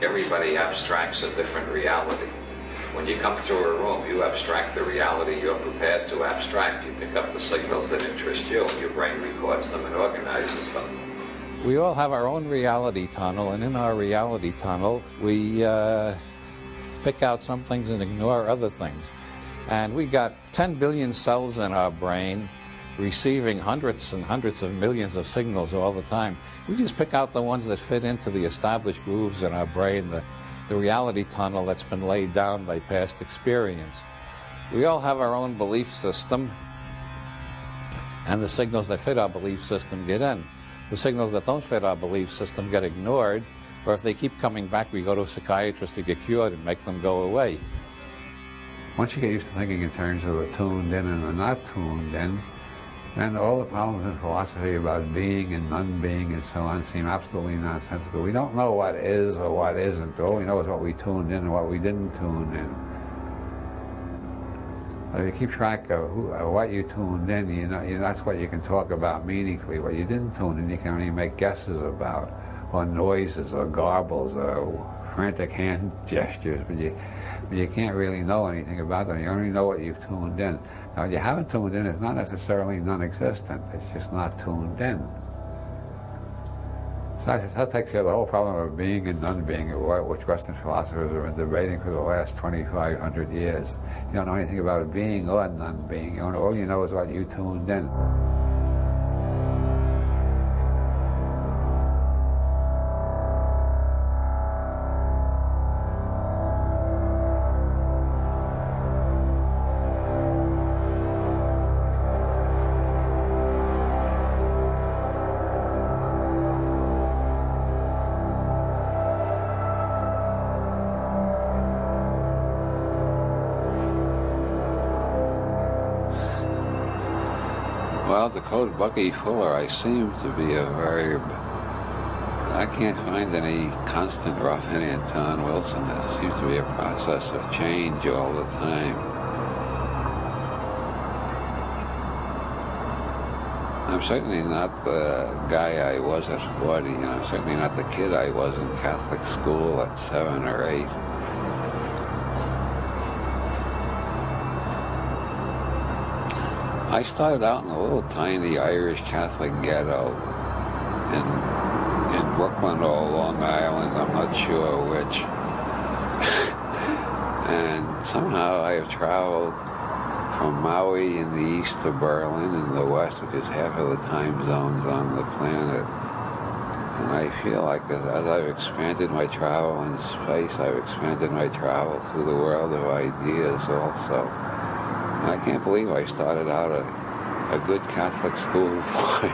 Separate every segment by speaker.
Speaker 1: Everybody abstracts a different reality. When you come through a room, you abstract the reality you're prepared to abstract. You pick up the signals that interest you, and your brain records them and organizes them.
Speaker 2: We all have our own reality tunnel, and in our reality tunnel, we pick out some things and ignore other things. And we got 10 billion cells in our brain receiving hundreds and hundreds of millions of signals all the time. We just pick out the ones that fit into the established grooves in our brain, the reality tunnel that's been laid down by past experience. We all have our own belief system, and the signals that fit our belief system get in. The signals that don't fit our belief system get ignored, or if they keep coming back, we go to a psychiatrist to get cured and make them go away.
Speaker 3: Once you get used to thinking in terms of the tuned in and the not tuned in, then all the problems in philosophy about being and non-being and so on seem absolutely nonsensical. We don't know what is or what isn't. All we know is what we tuned in and what we didn't tune in. If you keep track of what you tuned in, you know, that's what you can talk about meaningfully. What you didn't tune in, you can only make guesses about, or noises, or garbles, or frantic hand gestures, but you can't really know anything about them. You only know what you've tuned in. Now, what you haven't tuned in is not necessarily non-existent. It's just not tuned in. So that takes care of the whole problem of being and non-being, which Western philosophers have been debating for the last 2,500 years. You don't know anything about being or non-being. All you know is what you tuned in.
Speaker 4: Well, to quote Bucky Fuller, I seem to be a verb. I can't find any constant rough in Anton Wilson. There seems to be a process of change all the time. I'm certainly not the guy I was at 40, and I'm certainly not the kid I was in Catholic school at 7 or 8. I started out in a little tiny Irish Catholic ghetto in Brooklyn or Long Island, I'm not sure which. And somehow I have traveled from Maui in the east to Berlin in the west, which is half of the time zones on the planet. And I feel like as I've expanded my travel in space, I've expanded my travel through the world of ideas also. I can't believe I started out a good Catholic school boy.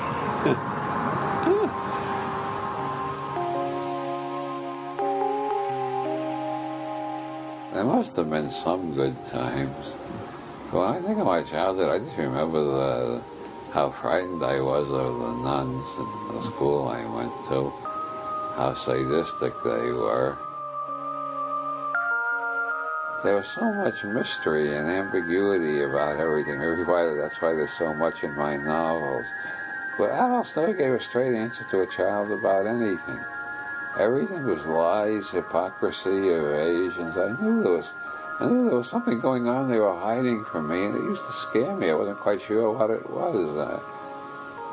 Speaker 4: There must have been some good times. But when I think of my childhood, I just remember how frightened I was of the nuns in the school I went to, how sadistic they were. There was so much mystery and ambiguity about everything. That's why there's so much in my novels. But adults never gave a straight answer to a child about anything. Everything was lies, hypocrisy, evasions. I knew there was something going on they were hiding from me, and it used to scare me. I wasn't quite sure what it was.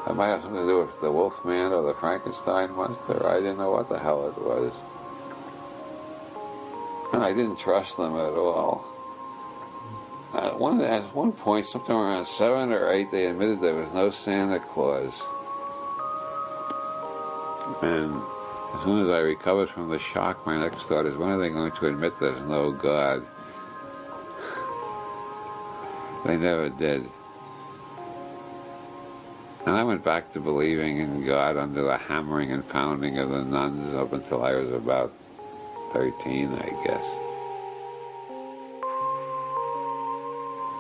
Speaker 4: It might have something to do with the Wolfman or the Frankenstein monster. I didn't know what the hell it was. And I didn't trust them at all. At one point, sometime around 7 or 8, they admitted there was no Santa Claus. And as soon as I recovered from the shock, my next thought is, when are they going to admit there's no God? They never did. And I went back to believing in God under the hammering and pounding of the nuns up until I was about 13, I guess.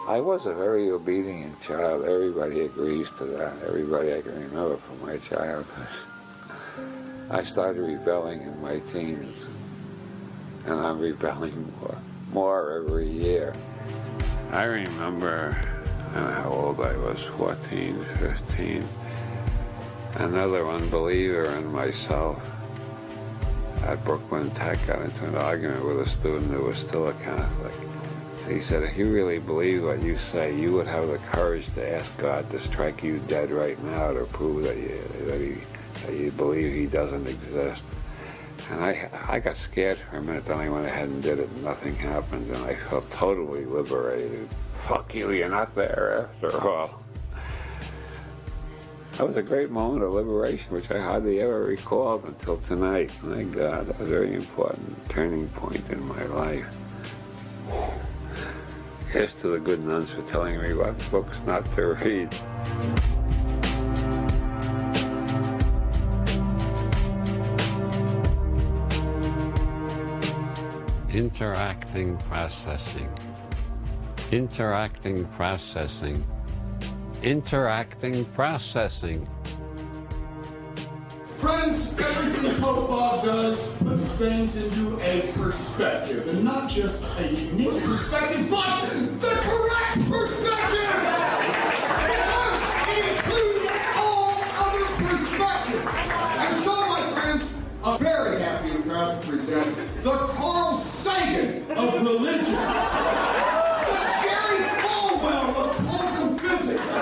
Speaker 4: I was a very obedient child. Everybody agrees to that. Everybody I can remember from my childhood. I started rebelling in my teens, and I'm rebelling more every year. I remember how old I was, 14, 15. Another unbeliever in myself at Brooklyn Tech got into an argument with a student who was still a Catholic. He said, if you really believe what you say, you would have the courage to ask God to strike you dead right now to prove that you believe he doesn't exist. And I got scared for a minute, then I went ahead and did it, and nothing happened, and I felt totally liberated. Fuck you, you're not there after all. That was a great moment of liberation, which I hardly ever recalled until tonight. My God, that was a very important turning point in my life. Here's to the good nuns for telling me what books not to read.
Speaker 3: Interacting processing. Interacting processing. Interacting processing.
Speaker 5: Friends, everything Pope Bob does puts things into a perspective, and not just a unique perspective, but the correct perspective! It includes all other perspectives. And so, my friends, I'm very happy and proud to present the Carl Sagan of religion, the Jerry Falwell of quantum physics,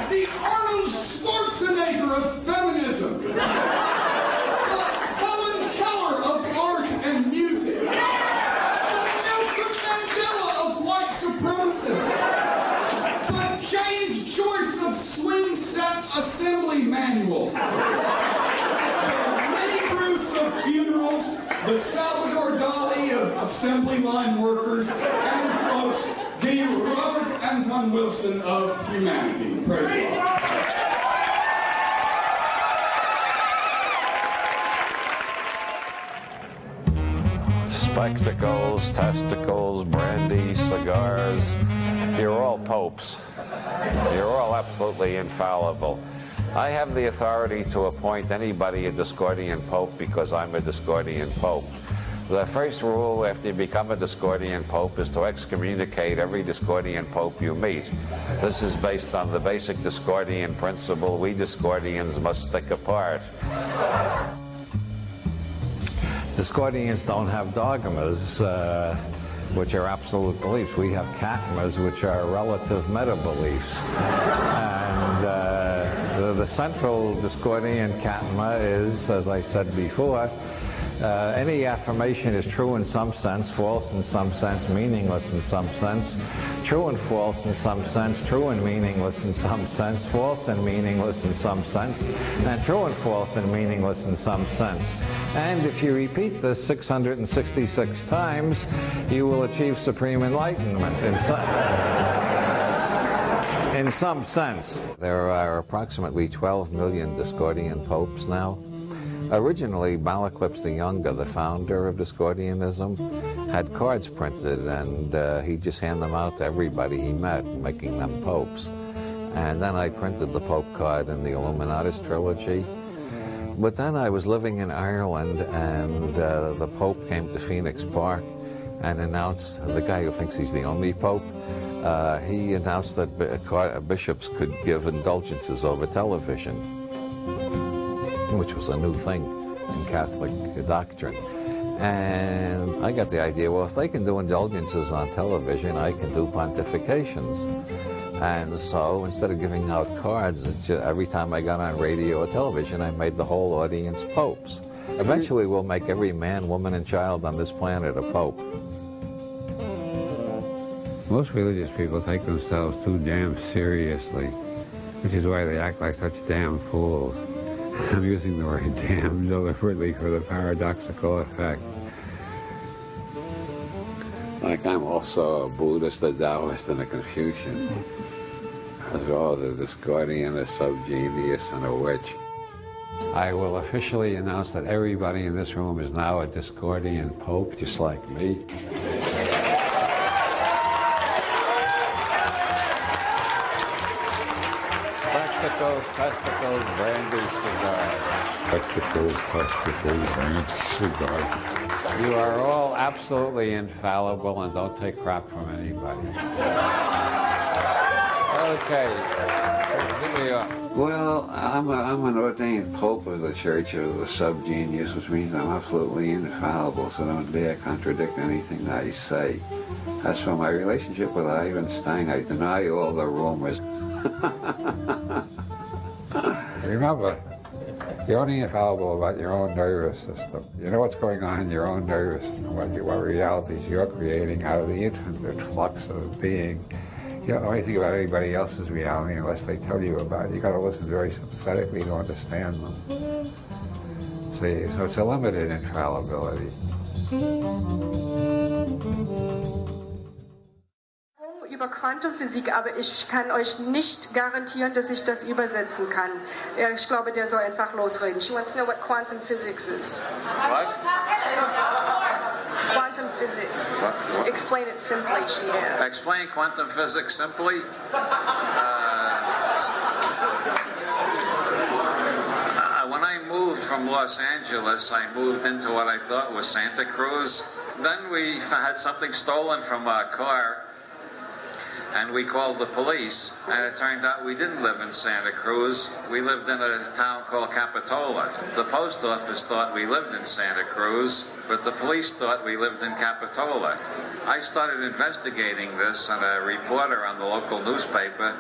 Speaker 5: the Arnold Schwarzenegger of feminism, the Helen Keller of art and music, the Nelson Mandela of white supremacists, the James Joyce of swing set assembly manuals, of funerals, the Salvador Dali of assembly line workers, and folks, the Robert Anton Wilson of humanity. Praise God.
Speaker 2: Spectacles, testicles, brandy, cigars. You're all popes. You're all absolutely infallible. I have the authority to appoint anybody a Discordian Pope because I'm a Discordian Pope. The first rule after you become a Discordian Pope is to excommunicate every Discordian Pope you meet. This is based on the basic Discordian principle: we Discordians must stick apart. Discordians don't have dogmas, which are absolute beliefs. We have katmas, which are relative meta-beliefs. And the central Discordian katma is, as I said before, any affirmation is true in some sense, false in some sense, meaningless in some sense, true and false in some sense, true and meaningless in some sense, false and meaningless in some sense, and true and false and meaningless in some sense. And if you repeat this 666 times, you will achieve supreme enlightenment in some sense. There are approximately 12 million Discordian popes now. Originally, Malaclips the Younger, the founder of Discordianism, had cards printed, and he'd just hand them out to everybody he met, making them popes. And then I printed the Pope card in the Illuminatus trilogy. But then I was living in Ireland, and the Pope came to Phoenix Park and announced, the guy who thinks he's the only Pope, he announced that bishops could give indulgences over television, which was a new thing in Catholic doctrine. And I got the idea, well, if they can do indulgences on television, I can do pontifications. And so instead of giving out cards, every time I got on radio or television, I made the whole audience popes. Eventually, we'll make every man, woman, and child on this planet a pope.
Speaker 4: Most religious people take themselves too damn seriously, which is why they act like such damn fools. I'm using the word damn deliberately for the paradoxical effect. Like, I'm also a Buddhist, a Taoist, and a Confucian, as well as a Discordian, a subgenius, and a witch. I will officially announce that everybody in this room is now a Discordian Pope, just like me.
Speaker 3: Spectacles, testicles, brandy, cigars.
Speaker 4: Spectacles, testicles, brandy, cigars.
Speaker 3: You are all absolutely infallible and don't take crap from anybody. Okay, here we are.
Speaker 4: Well, I'm an ordained pope of the Church of the Subgenius, which means I'm absolutely infallible, so don't dare contradict anything I say. As for my relationship with Ivan Stein, I deny all the rumors.
Speaker 3: Remember, you're only infallible about your own nervous system. You know what's going on in your own nervous system, what realities you're creating out of the infinite flux of being. You don't know anything about anybody else's reality unless they tell you about it. You got to listen very sympathetically to understand them. See, so it's a limited infallibility.
Speaker 6: Über Quantenphysik, aber ich kann euch nicht garantieren, dass ich das übersetzen kann. Ich glaube, der soll einfach losreden. She wants to know what quantum physics is.
Speaker 4: What?
Speaker 6: Quantum physics. What? Explain it simply, she asked.
Speaker 4: Explain quantum physics simply? When I moved from Los Angeles, I moved into what I thought was Santa Cruz. Then we had something stolen from our car, and we called the police, and it turned out we didn't live in Santa Cruz. We lived in a town called Capitola. The post office thought we lived in Santa Cruz, but the police thought we lived in Capitola. I started investigating this, and a reporter on the local newspaper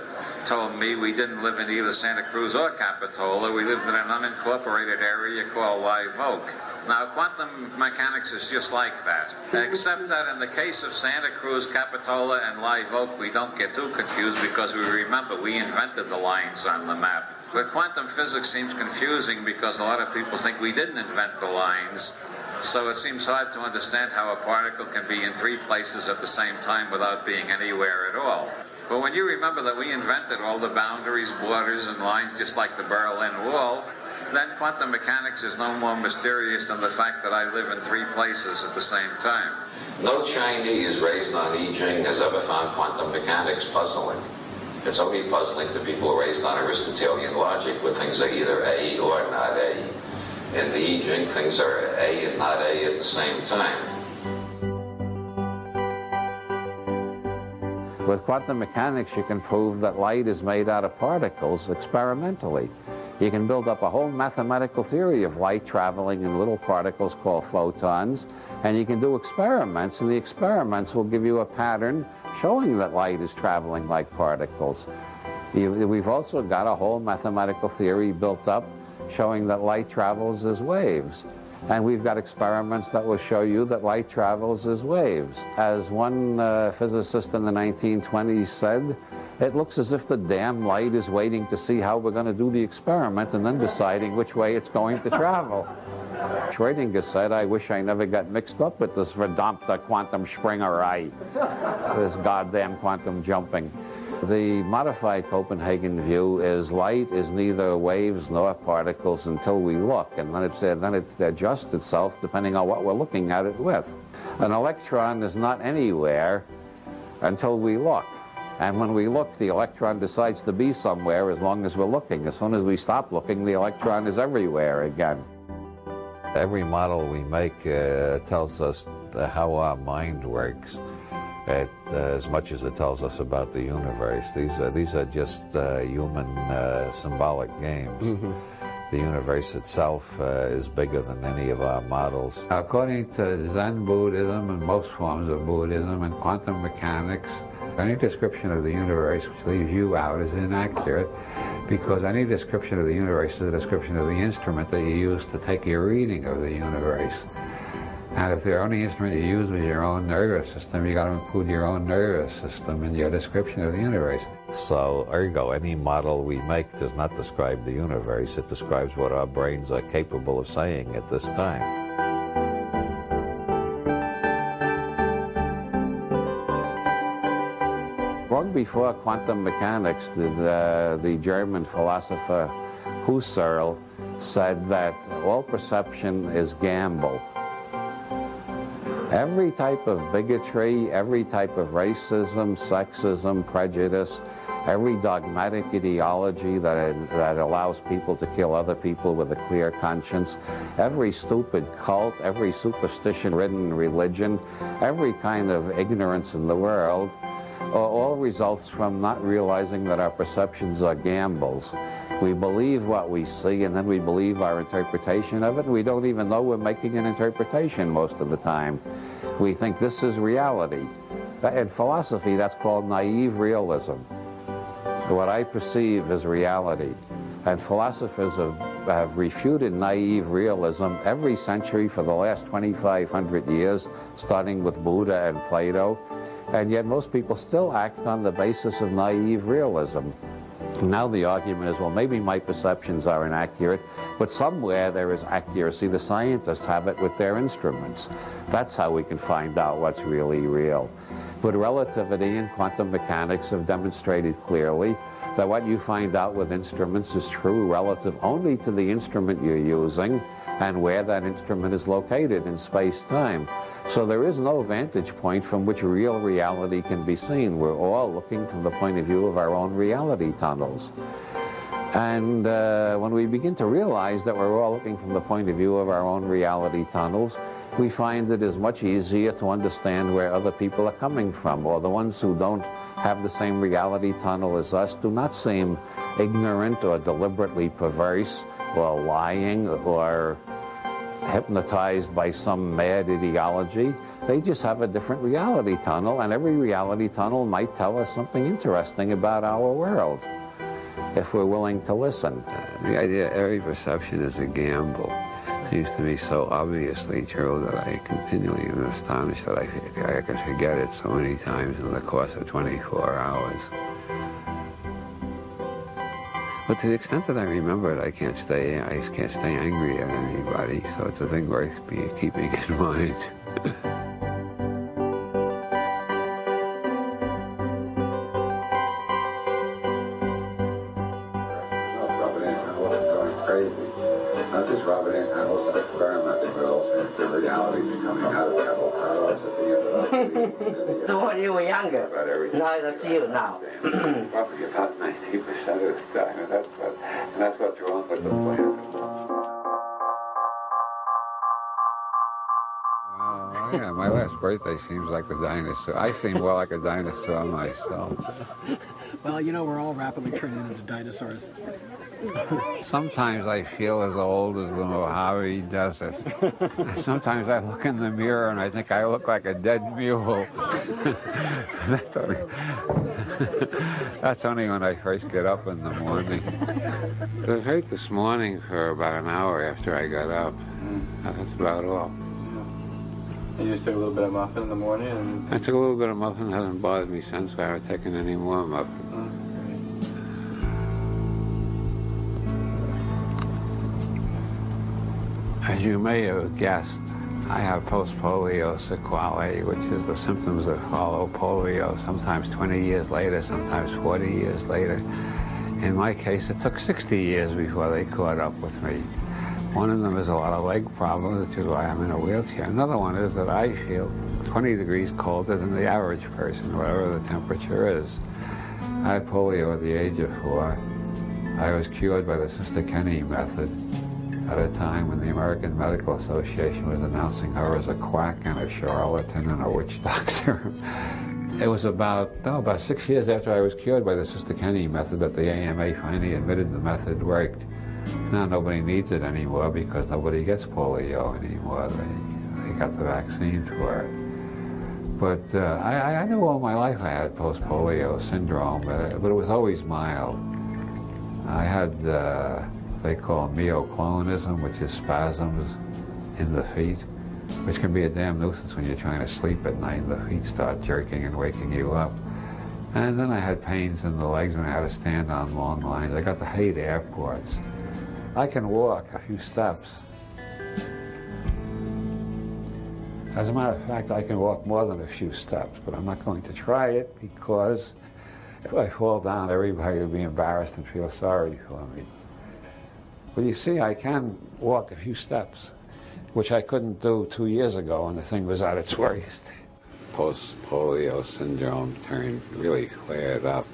Speaker 4: told me we didn't live in either Santa Cruz or Capitola. We lived in an unincorporated area called Live Oak. Now, quantum mechanics is just like that, except that in the case of Santa Cruz, Capitola, and Live Oak, we don't get too confused because we remember we invented the lines on the map. But quantum physics seems confusing because a lot of people think we didn't invent the lines, so it seems hard to understand how a particle can be in three places at the same time without being anywhere at all. But when you remember that we invented all the boundaries, borders, and lines just like the Berlin Wall, then quantum mechanics is no more mysterious than the fact that I live in three places at the same time.
Speaker 1: No Chinese raised on I Ching has ever found quantum mechanics puzzling. It's only puzzling to people raised on Aristotelian logic, where things are either A or not A. In the I Ching, things are A and not A at the same time.
Speaker 4: With quantum mechanics, you can prove that light is made out of particles experimentally. You can build up a whole mathematical theory of light traveling in little particles called photons, and you can do experiments, and the experiments will give you a pattern showing that light is traveling like particles. We've also got a whole mathematical theory built up showing that light travels as waves. And we've got experiments that will show you that light travels as waves. As one physicist in the 1920s said, it looks as if the damn light is waiting to see how we're going to do the experiment and then deciding which way it's going to travel. Schrödinger said, I wish I never got mixed up with this verdammte quantum springerei, this goddamn quantum jumping. The modified Copenhagen view is light is neither waves nor particles until we look, and then it adjusts itself depending on what we're looking at it with. An electron is not anywhere until we look. And when we look, the electron decides to be somewhere as long as we're looking. As soon as we stop looking, the electron is everywhere again.
Speaker 2: Every model we make tells us how our mind works, as much as it tells us about the universe. These are just human symbolic games. Mm-hmm. The universe itself is bigger than any of our models.
Speaker 3: According to Zen Buddhism and most forms of Buddhism and quantum mechanics, any description of the universe which leaves you out is inaccurate, because any description of the universe is a description of the instrument that you use to take your reading of the universe. And if the only instrument you use was your own nervous system, you got to include your own nervous system in your description of the universe.
Speaker 2: So, ergo, any model we make does not describe the universe. It describes what our brains are capable of saying at this time.
Speaker 4: Long before quantum mechanics, the German philosopher Husserl said that all perception is gamble. Every type of bigotry, every type of racism, sexism, prejudice, every dogmatic ideology that allows people to kill other people with a clear conscience, every stupid cult, every superstition-ridden religion, every kind of ignorance in the world all results from not realizing that our perceptions are gambles. We believe what we see, and then we believe our interpretation of it, and we don't even know we're making an interpretation most of the time. We think this is reality. In philosophy, that's called naive realism. What I perceive is reality. And philosophers have refuted naive realism every century for the last 2,500 years, starting with Buddha and Plato. And yet most people still act on the basis of naive realism. Now the argument is, well, maybe my perceptions are inaccurate, but somewhere there is accuracy. The scientists have it with their instruments. That's how we can find out what's really real. But relativity and quantum mechanics have demonstrated clearly that what you find out with instruments is true relative only to the instrument you're using and where that instrument is located in space-time. So there is no vantage point from which real reality can be seen. We're all looking from the point of view of our own reality tunnels. And when we begin to realize that we're all looking from the point of view of our own reality tunnels, we find it is much easier to understand where other people are coming from, or the ones who don't have the same reality tunnel as us do not seem ignorant or deliberately perverse or lying or hypnotized by some mad ideology. They just have a different reality tunnel, and every reality tunnel might tell us something interesting about our world if we're willing to listen.
Speaker 3: The idea every perception is a gamble seems to me so obviously true that I continually am astonished that I can forget it so many times in the course of 24 hours. But to the extent that I remember it, I can't stay angry at anybody, so it's a thing worth keeping in mind. Not just rubbing in, I also experimenting with alternative realities coming out of that whole process at the end of the
Speaker 7: So when you were younger, now that's you now.
Speaker 3: Probably about 90% of the time, and that's what's wrong with the plan. Yeah, my last birthday seems like a dinosaur. I seem more like a dinosaur myself.
Speaker 8: Well, you know, we're all rapidly turning into dinosaurs.
Speaker 3: Sometimes I feel as old as the Mojave Desert. Sometimes I look in the mirror and I think I look like a dead mule. That's only when I first get up in the morning. It was hurt this morning for about an hour after I got up. That's about all.
Speaker 9: You just took a little bit of muffin in the morning? And
Speaker 3: I took a little bit of muffin. It hasn't bothered me since. I haven't taken any more muffin. As you may have guessed, I have post-polio sequelae, which is the symptoms that follow polio, sometimes 20 years later, sometimes 40 years later. In my case, it took 60 years before they caught up with me. One of them is a lot of leg problems, which is why I'm in a wheelchair. Another one is that I feel 20 degrees colder than the average person, whatever the temperature is. I had polio at the age of 4. I was cured by the Sister Kenny method at a time when the American Medical Association was announcing her as a quack and a charlatan and a witch doctor. It was about 6 years after I was cured by the Sister Kenny method that the AMA finally admitted the method worked. Now nobody needs it anymore because nobody gets polio anymore. They got the vaccine for it. But I knew all my life I had post-polio syndrome, but it was always mild. I had they call myoclonism, which is spasms in the feet, which can be a damn nuisance when you're trying to sleep at night and the feet start jerking and waking you up. And then I had pains in the legs when I had to stand on long lines. I got to hate airports. I can walk a few steps. As a matter of fact, I can walk more than a few steps, but I'm not going to try it because if I fall down, everybody will be embarrassed and feel sorry for me. But you see, I can walk a few steps, which I couldn't do 2 years ago when the thing was at its worst. Post-polio syndrome really flared up.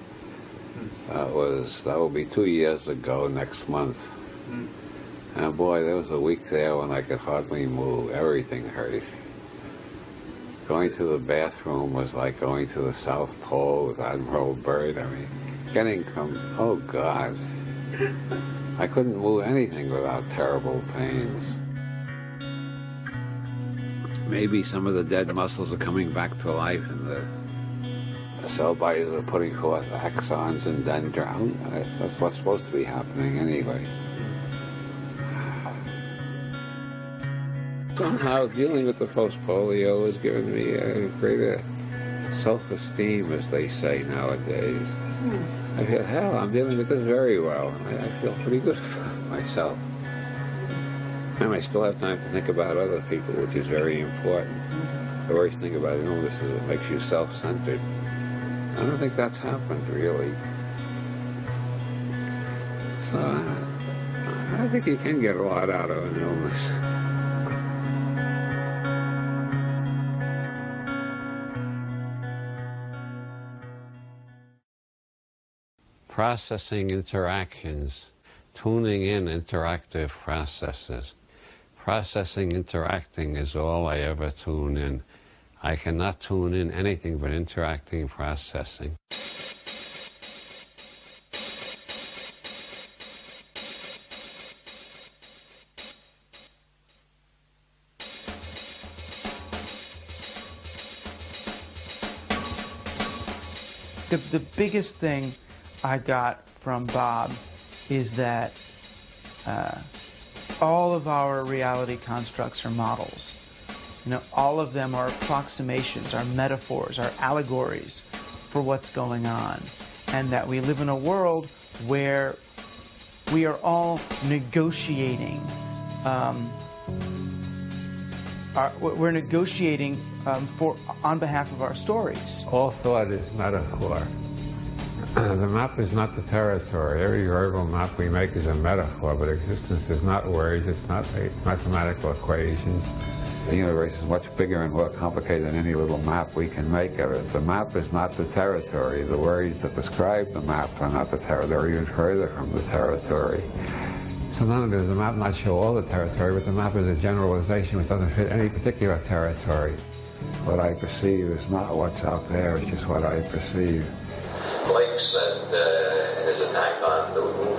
Speaker 3: That will be 2 years ago next month. And boy, there was a week there when I could hardly move. Everything hurt.
Speaker 4: going to the bathroom was like going to the South Pole with Admiral Byrd. I mean, getting from, oh God, I couldn't move anything without terrible pains. Maybe some of the dead muscles are coming back to life and the cell bodies are putting forth axons and dendrons. That's what's supposed to be happening anyway. Somehow dealing with the post-polio has given me a greater self-esteem, as they say nowadays. I feel, hell, I'm dealing with this very well. I feel pretty good about myself. And I still have time to think about other people, which is very important. The worst thing about illness is it makes you self-centered. I don't think that's happened, really. So I think you can get a lot out of an illness. Processing interactions, tuning in interactive processes. Processing interacting is all I ever tune in. I cannot tune in anything but interacting processing.
Speaker 10: The biggest thing I got from Bob is that all of our reality constructs are models. You know, all of them are approximations, are metaphors, are allegories for what's going on. And that we live in a world where we are all negotiating. We're negotiating on behalf of our stories.
Speaker 3: All thought is metaphor. The map is not the territory. Every verbal map we make is a metaphor, but existence is not words, it's not mathematical equations. The universe is much bigger and more complicated than any little map we can make of it. The map is not the territory. The words that describe the map are not the territory, even further from the territory. So not only does the map not show all the territory, but the map is a generalization which doesn't fit any particular territory. What I perceive is not what's out there, it's just what I perceive.
Speaker 1: Blake said in his attack on Newton,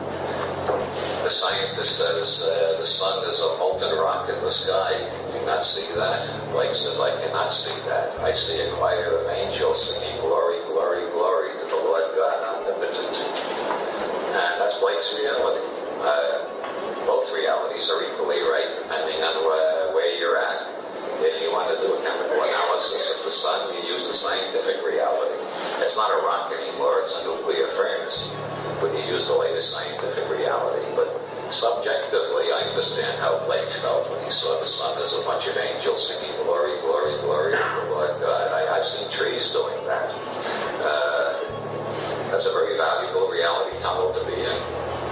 Speaker 1: the scientist says the sun is a molten rock in the sky. Can you not see that? Blake says, I cannot see that. I see a choir of angels singing glory, glory, glory to the Lord God omnipotent. And that's Blake's reality. Both realities are equally right depending on where you're at. If you want to do a chemical analysis of the sun, you use the scientific reality. It's not a rock anymore, it's a nuclear furnace. But you use the latest scientific reality. But subjectively, I understand how Blake felt when he saw the sun as a bunch of angels singing glory, glory, glory to the Lord God. I've seen trees doing that. That's a very valuable reality tunnel to be in.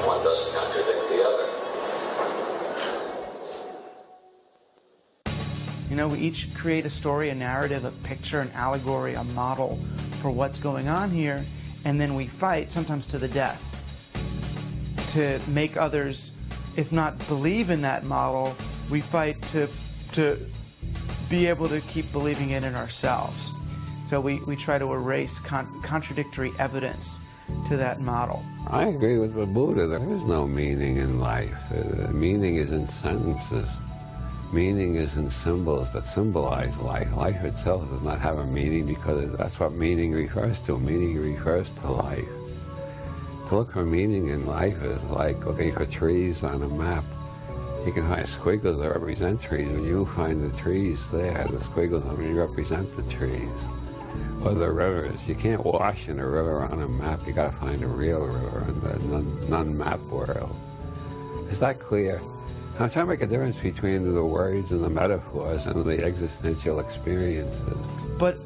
Speaker 1: One doesn't contradict the other.
Speaker 10: You know, we each create a story, a narrative, a picture, an allegory, a model for what's going on here, and then we fight, sometimes to the death, to make others, if not believe in that model, we fight to be able to keep believing it in ourselves. So we try to erase contradictory evidence to that model.
Speaker 4: I agree with the Buddha. There is no meaning in life. Meaning is in sentences. Meaning is in symbols that symbolize life. Life itself does not have a meaning because that's what meaning refers to. Meaning refers to life. To look for meaning in life is like looking for trees on a map. You can find squiggles that represent trees. When you find the trees there, the squiggles only represent the trees. Or the rivers. You can't wash in a river on a map. You got to find a real river in the non-map world. Is that clear? I'm trying to make a difference between the words and the metaphors and the existential experiences.
Speaker 10: But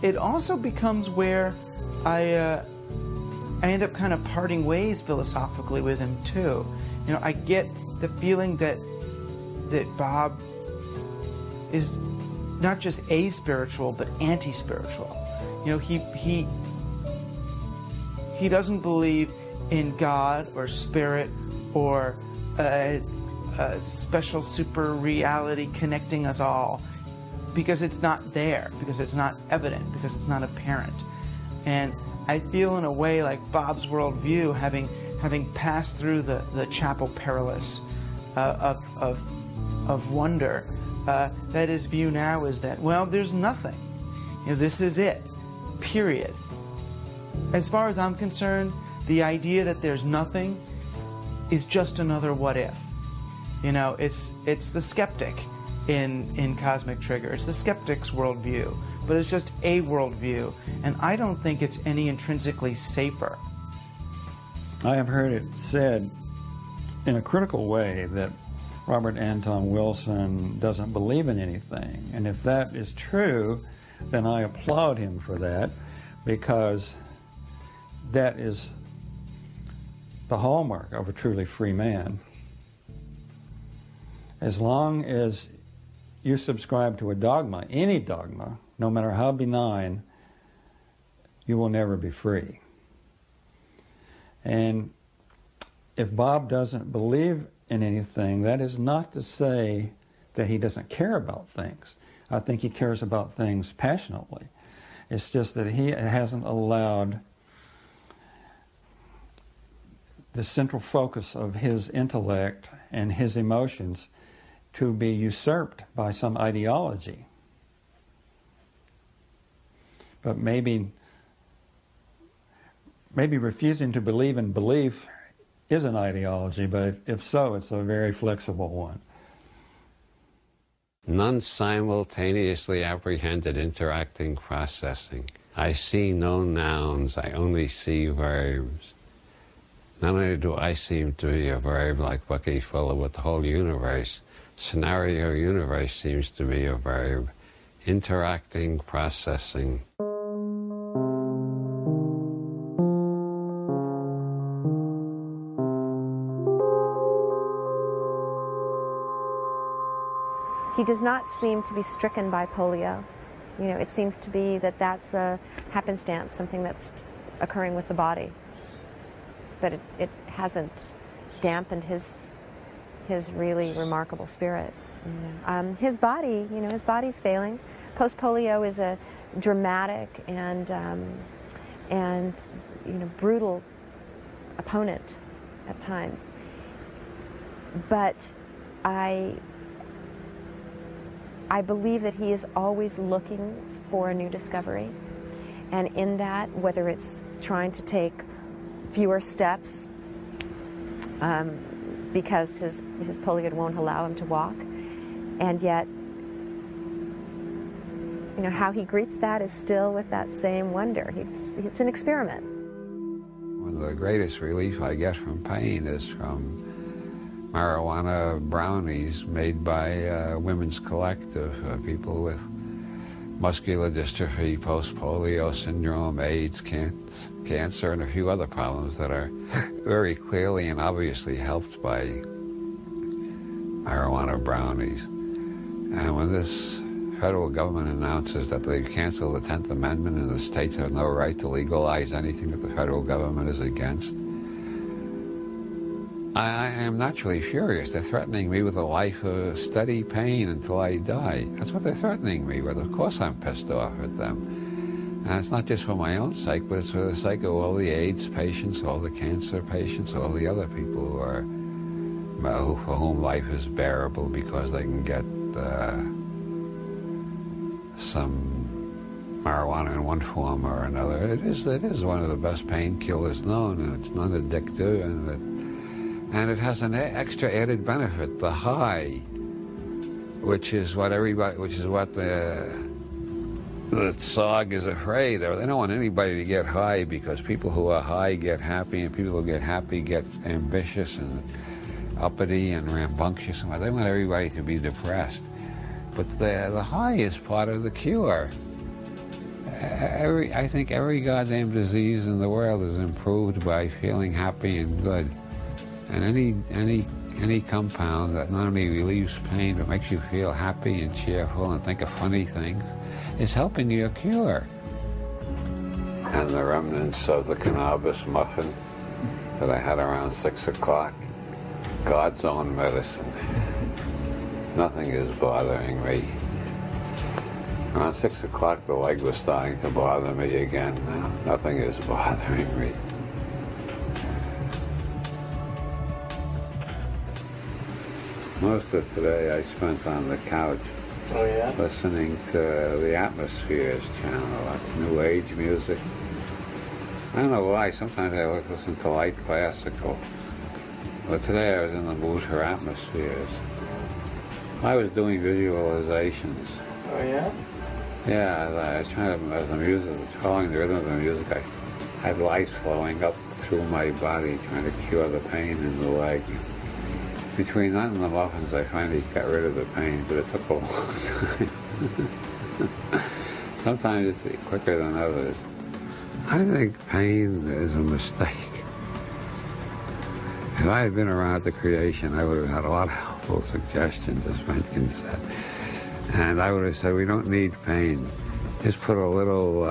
Speaker 10: it also becomes where I end up kind of parting ways philosophically with him too. You know, I get the feeling that Bob is not just aspiritual but anti-spiritual. You know, he doesn't believe in God or spirit or a special super reality connecting us all. because it's not there, because it's not evident, because it's not apparent. And I feel in a way like Bob's worldview, having passed through the Chapel Perilous of wonder, that his view now is that, well, there's nothing. You know, this is it, period. As far as I'm concerned, the idea that there's nothing is just another what if. You know, it's the skeptic in Cosmic Trigger. It's the skeptic's worldview, but it's just a worldview, and I don't think it's any intrinsically safer.
Speaker 11: I have heard it said in a critical way that Robert Anton Wilson doesn't believe in anything, and if that is true, then I applaud him for that, because that is the hallmark of a truly free man. As long as you subscribe to a dogma, any dogma, no matter how benign, you will never be free. And if Bob doesn't believe in anything, that is not to say that he doesn't care about things. I think he cares about things passionately. It's just that he hasn't allowed the central focus of his intellect and his emotions to be usurped by some ideology. But maybe refusing to believe in belief is an ideology, but if so, it's a very flexible one.
Speaker 4: Non-simultaneously apprehended interacting processing. I see no nouns, I only see verbs. Not only do I seem to be a verb like Bucky Fuller, but the whole universe, scenario universe, seems to be a verb. Interacting, processing.
Speaker 12: He does not seem to be stricken by polio. You know, it seems to be that that's a happenstance, something that's occurring with the body. But it hasn't dampened his really remarkable spirit. His body, you know, his body's failing. Post-polio is a dramatic and you know, brutal opponent at times. But I believe that he is always looking for a new discovery, and in that, whether it's trying to take fewer steps because his polio won't allow him to walk, and yet, you know, how he greets that is still with that same wonder. It's an experiment.
Speaker 4: One of the greatest relief I get from pain is from marijuana brownies made by Women's Collective, people with muscular dystrophy, post-polio syndrome, AIDS, cancer, and a few other problems that are very clearly and obviously helped by marijuana brownies. And when this federal government announces that they've canceled the 10th Amendment and the states have no right to legalize anything that the federal government is against, I am naturally furious. They're threatening me with a life of steady pain until I die. That's what they're threatening me with. Of course I'm pissed off at them. And it's not just for my own sake, but it's for the sake of all the AIDS patients, all the cancer patients, all the other people for whom life is bearable because they can get some marijuana in one form or another. It is one of the best painkillers known, and it's non-addictive, and it has an extra added benefit, the high, which is what the SOG is afraid of. They don't want anybody to get high because people who are high get happy, and people who get happy get ambitious and uppity and rambunctious. They want everybody to be depressed. But the high is part of the cure. I think every goddamn disease in the world is improved by feeling happy and good. And any compound that not only relieves pain but makes you feel happy and cheerful and think of funny things is helping you cure. And the remnants of the cannabis muffin that I had around 6 o'clock, God's own medicine. Nothing is bothering me. Around 6 o'clock, the leg was starting to bother me again. Now, nothing is bothering me. Most of today I spent on the couch.
Speaker 9: Oh, yeah?
Speaker 4: Listening to the Atmospheres channel. That's New Age music. I don't know why. Sometimes I listen to light classical. But today I was in the mood for Atmospheres. I was doing visualizations.
Speaker 9: Oh, yeah?
Speaker 4: Yeah, I was trying to, as the music was following the rhythm of the music, I had lights flowing up through my body, trying to cure the pain in the leg. Between that and the muffins, I finally got rid of the pain, but it took a long time. Sometimes it's quicker than others. I think pain is a mistake. If I had been around at the creation, I would have had a lot of helpful suggestions, as Mencken said. And I would have said, we don't need pain. Just put a little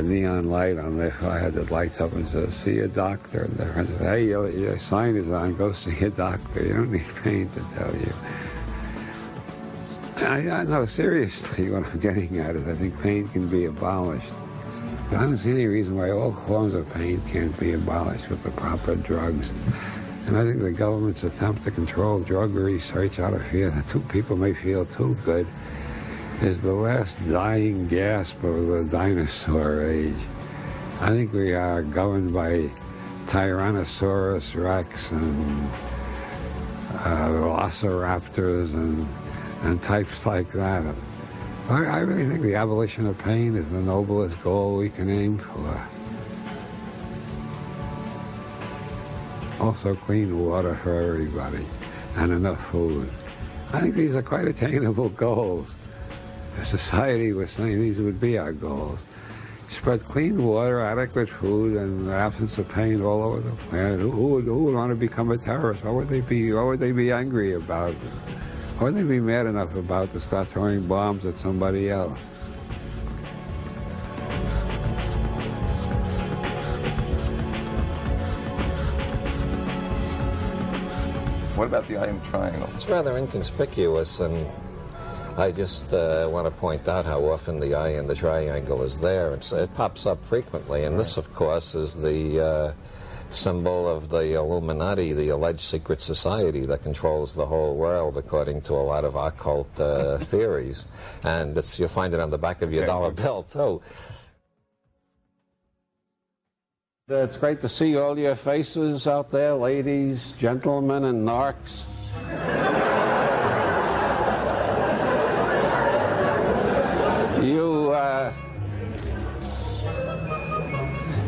Speaker 4: neon light on there. I had the lights up and said, see a doctor. And their friend said, hey, your sign is on, go see a doctor. You don't need pain to tell you. I know, seriously, what I'm getting at is I think pain can be abolished. I don't see any reason why all forms of pain can't be abolished with the proper drugs. And I think the government's attempt to control drug research out of fear that people may feel too good is the last dying gasp of the dinosaur age. I think we are governed by Tyrannosaurus Rex and velociraptors and types like that. I really think the abolition of pain is the noblest goal we can aim for. Also clean water for everybody and enough food. I think these are quite attainable goals. If society was saying these would be our goals. Spread clean water, adequate food, and the absence of pain all over the planet. Who would want to become a terrorist? What would they be angry about? What would they be mad enough about to start throwing bombs at somebody else?
Speaker 13: What about the eye in the triangle?
Speaker 2: It's rather inconspicuous, and I just want to point out how often the eye in the triangle is there. It pops up frequently, and this, of course, is the symbol of the Illuminati, the alleged secret society that controls the whole world, according to a lot of occult theories. And you'll find it on the back of your dollar bill, too. It's great to see all your faces out there, ladies, gentlemen, and narcs.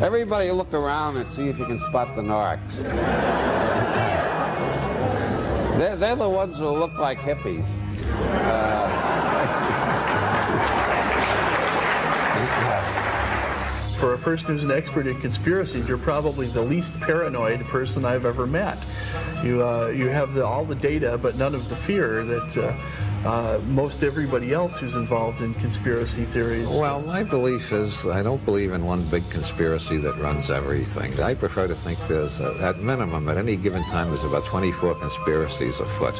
Speaker 2: Everybody look around and see if you can spot the narcs. They're the ones who look like hippies.
Speaker 14: For a person who's an expert in conspiracies, you're probably the least paranoid person I've ever met. You have all the data, but none of the fear that most everybody else who's involved in conspiracy theories.
Speaker 2: Well, my belief is I don't believe in one big conspiracy that runs everything. I prefer to think there's, at minimum, at any given time, there's about 24 conspiracies afoot.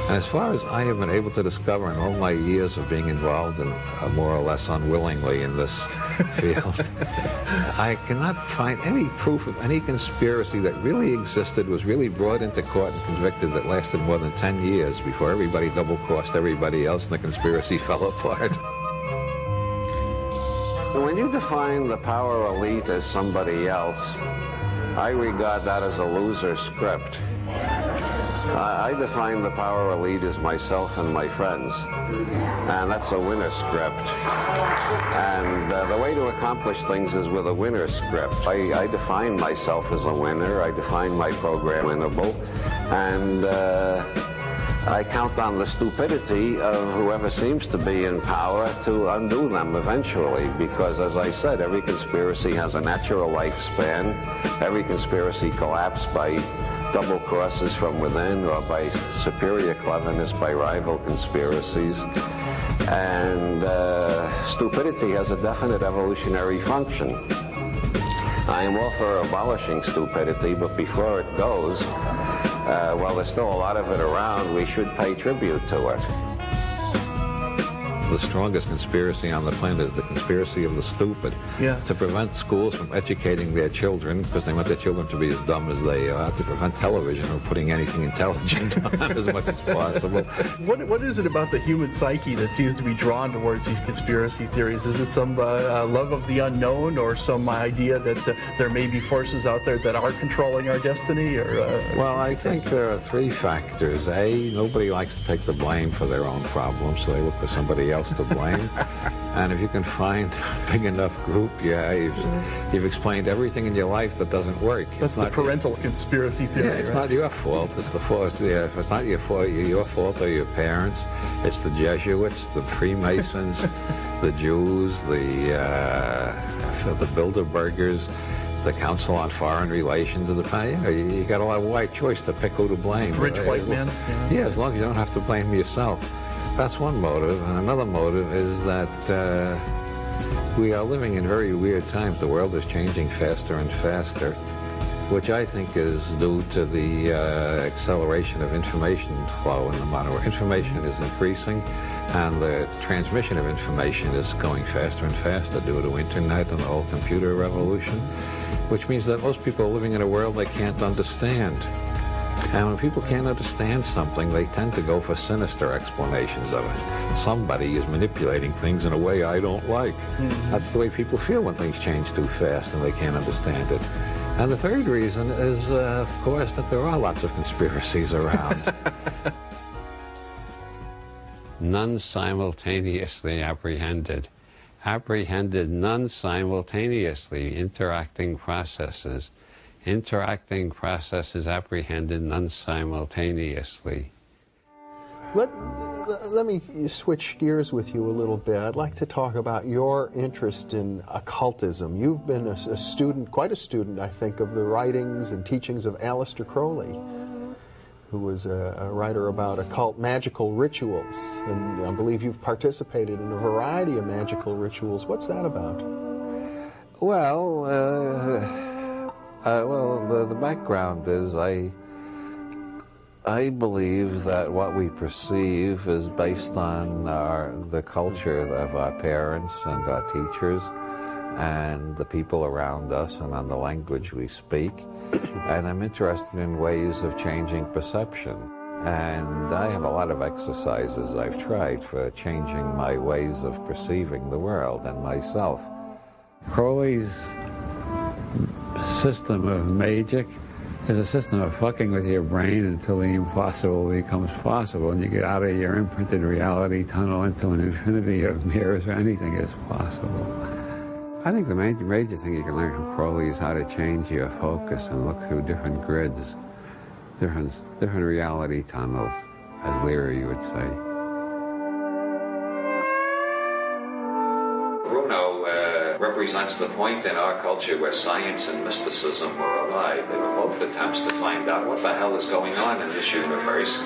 Speaker 2: And as far as I have been able to discover in all my years of being involved in, more or less unwillingly in this field, I cannot find any proof of any conspiracy that really existed, was really brought into court and convicted, that lasted more than 10 years before everybody double-crossed everybody else and the conspiracy fell apart. When you define the power elite as somebody else, I regard that as a loser script. I define the power elite as myself and my friends, and that's a winner script. And the way to accomplish things is with a winner script. I define myself as a winner, I define my program winnable, and I count on the stupidity of whoever seems to be in power to undo them eventually, because, as I said, every conspiracy has a natural lifespan. Every conspiracy collapsed by double crosses from within or by superior cleverness by rival conspiracies. And stupidity has a definite evolutionary function. I am all for abolishing stupidity, but before it goes, while there's still a lot of it around, we should pay tribute to it. the strongest conspiracy on the planet is the conspiracy of the stupid.
Speaker 14: Yeah.
Speaker 2: To prevent schools from educating their children, because they want their children to be as dumb as they are, to prevent television from putting anything intelligent on as much as possible.
Speaker 14: What is it about the human psyche that seems to be drawn towards these conspiracy theories? Is it some love of the unknown, or some idea that there may be forces out there that are controlling our destiny? Or
Speaker 2: well, I think there are three factors. A, nobody likes to take the blame for their own problems, so they look for somebody else to blame. And if you can find a big enough group, yeah, you've explained everything in your life that doesn't work.
Speaker 14: That's the parental conspiracy theory.
Speaker 2: Yeah, it's
Speaker 14: right?
Speaker 2: not your fault. It's the fault. Yeah, if it's not your fault or your parents. It's the Jesuits, the Freemasons, the Jews, the Bilderbergers, the Council on Foreign Relations, and you got a wide choice to pick who to blame.
Speaker 14: Rich white men.
Speaker 2: Yeah, as long as you don't have to blame yourself. That's one motive, and another motive is that we are living in very weird times. The world is changing faster and faster, which I think is due to the acceleration of information flow in the modern world. Information is increasing, and the transmission of information is going faster and faster due to internet and the whole computer revolution, which means that most people are living in a world they can't understand. And when people can't understand something, they tend to go for sinister explanations of it. Somebody is manipulating things in a way I don't like. Mm-hmm. That's the way people feel when things change too fast and they can't understand it. And the third reason is, of course, that there are lots of conspiracies around.
Speaker 15: None simultaneously apprehended. Apprehended none simultaneously, interacting processes. Interacting processes apprehended none simultaneously.
Speaker 16: Let me switch gears with you a little bit. I'd like to talk about your interest in occultism. You've been a student, quite a student, I think, of the writings and teachings of Aleister Crowley, who was a writer about occult magical rituals. And I believe you've participated in a variety of magical rituals. What's that about?
Speaker 2: Well, the background is I believe that what we perceive is based on the culture of our parents and our teachers and the people around us and on the language we speak. And I'm interested in ways of changing perception. And I have a lot of exercises I've tried for changing my ways of perceiving the world and myself.
Speaker 3: Crowley's system of magic is a system of fucking with your brain until the impossible becomes possible, and you get out of your imprinted reality tunnel into an infinity of mirrors where anything is possible.
Speaker 4: I think the major thing you can learn from Crowley is how to change your focus and look through different grids, different reality tunnels, as Leary would say.
Speaker 1: Represents the point in our culture where science and mysticism were allied. They were both attempts to find out what the hell is going on in this universe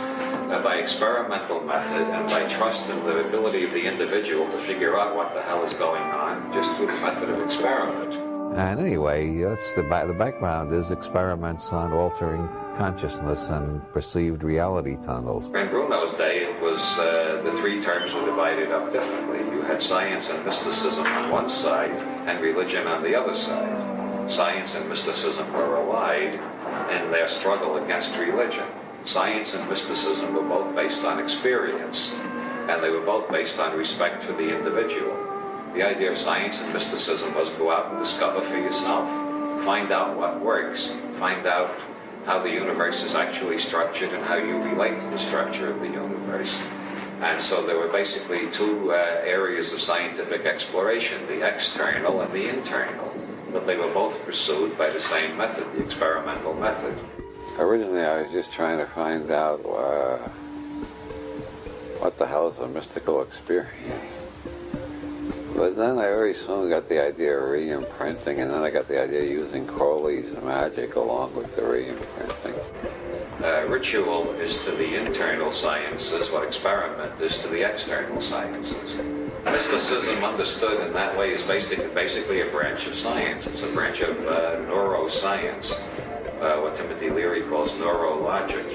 Speaker 1: by experimental method and by trust in the ability of the individual to figure out what the hell is going on just through the method of experiment.
Speaker 2: And anyway, that's the background is experiments on altering consciousness and perceived reality tunnels.
Speaker 1: In Bruno's day, it was the three terms were divided up differently. You had science and mysticism on one side and religion on the other side. Science and mysticism were allied in their struggle against religion. Science and mysticism were both based on experience, and they were both based on respect for the individual. The idea of science and mysticism was go out and discover for yourself. Find out what works. Find out how the universe is actually structured and how you relate to the structure of the universe. And so there were basically two areas of scientific exploration, the external and the internal. But they were both pursued by the same method, the experimental method.
Speaker 4: Originally, I was just trying to find out what the hell is a mystical experience. But then I very soon got the idea of re-imprinting, and then I got the idea of using Crowley's magic along with the re-imprinting.
Speaker 1: Ritual is to the internal sciences what experiment is to the external sciences. Mysticism, understood in that way, is basically a branch of science. It's a branch of neuroscience, what Timothy Leary calls neurologic.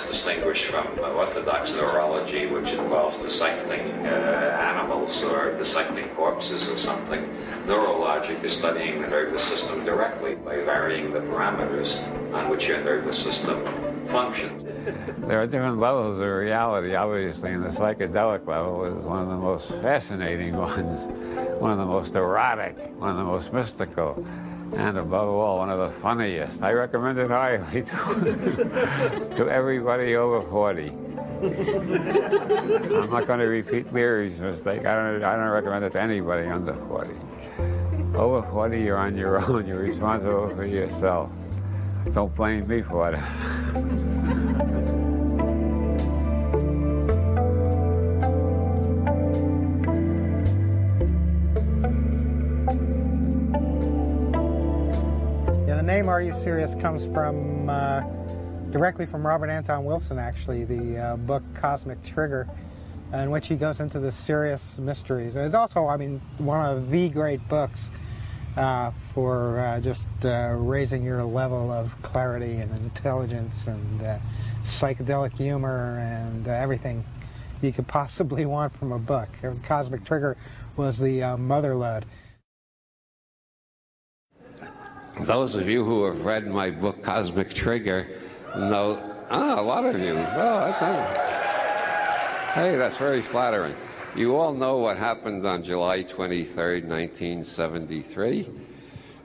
Speaker 1: as distinguished from orthodox neurology, which involves dissecting animals or dissecting corpses or something. Neurologic is studying the nervous system directly by varying the parameters on which your nervous system functions.
Speaker 4: There are different levels of reality, obviously, and the psychedelic level is one of the most fascinating ones, one of the most erotic, one of the most mystical, and above all, one of the funniest. I recommend it highly to everybody over 40. I'm not going to repeat Leary's mistake. I don't recommend it to anybody under 40. Over 40, you're on your own. You're responsible for yourself. Don't blame me for it.
Speaker 17: The name Are You Serious comes from directly from Robert Anton Wilson, actually, the book Cosmic Trigger, in which he goes into the serious mysteries. It's also, I mean, one of the great books for just raising your level of clarity and intelligence and psychedelic humor and everything you could possibly want from a book. Cosmic Trigger was the mother lode.
Speaker 15: Those of you who have read my book, Cosmic Trigger, know, a lot of you. Oh, hey, that's very flattering. You all know what happened on July 23rd, 1973.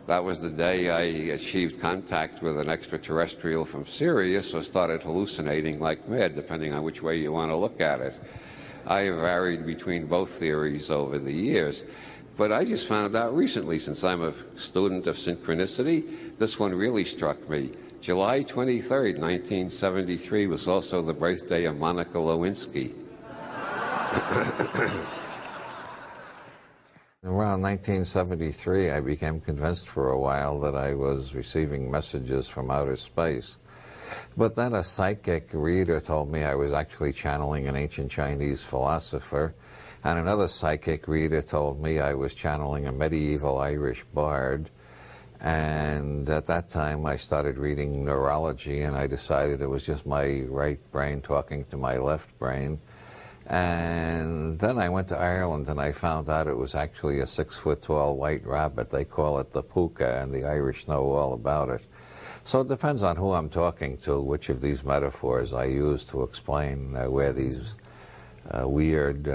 Speaker 15: That was the day I achieved contact with an extraterrestrial from Sirius, or started hallucinating like mad, depending on which way you want to look at it. I have varied between both theories over the years. But I just found out recently, since I'm a student of synchronicity, this one really struck me. July 23rd, 1973 was also the birthday of Monica Lewinsky.
Speaker 2: Around 1973, I became convinced for a while that I was receiving messages from outer space. But then a psychic reader told me I was actually channeling an ancient Chinese philosopher. And another psychic reader told me I was channeling a medieval Irish bard. And at that time, I started reading neurology, and I decided it was just my right brain talking to my left brain. And then I went to Ireland, and I found out it was actually a 6-foot-tall white rabbit. They call it the puka, and the Irish know all about it. So it depends on who I'm talking to, which of these metaphors I use to explain where these weird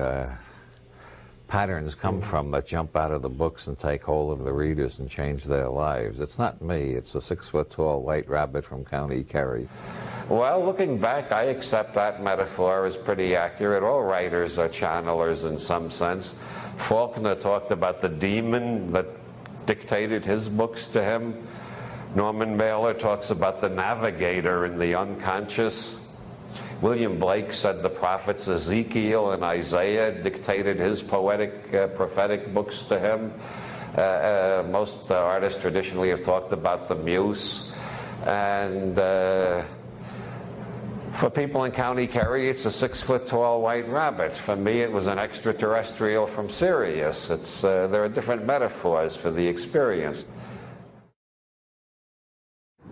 Speaker 2: patterns come from that jump out of the books and take hold of the readers and change their lives. It's not me, it's a 6-foot-tall white rabbit from County Kerry.
Speaker 15: Well, looking back, I accept that metaphor as pretty accurate. All writers are channelers in some sense. Faulkner talked about the demon that dictated his books to him. Norman Mailer talks about the navigator in the unconscious. William Blake said the prophets Ezekiel and Isaiah dictated his poetic, prophetic books to him. Most artists traditionally have talked about the muse. And for people in County Kerry, it's a 6-foot-tall white rabbit. For me, it was an extraterrestrial from Sirius. There are different metaphors for the experience.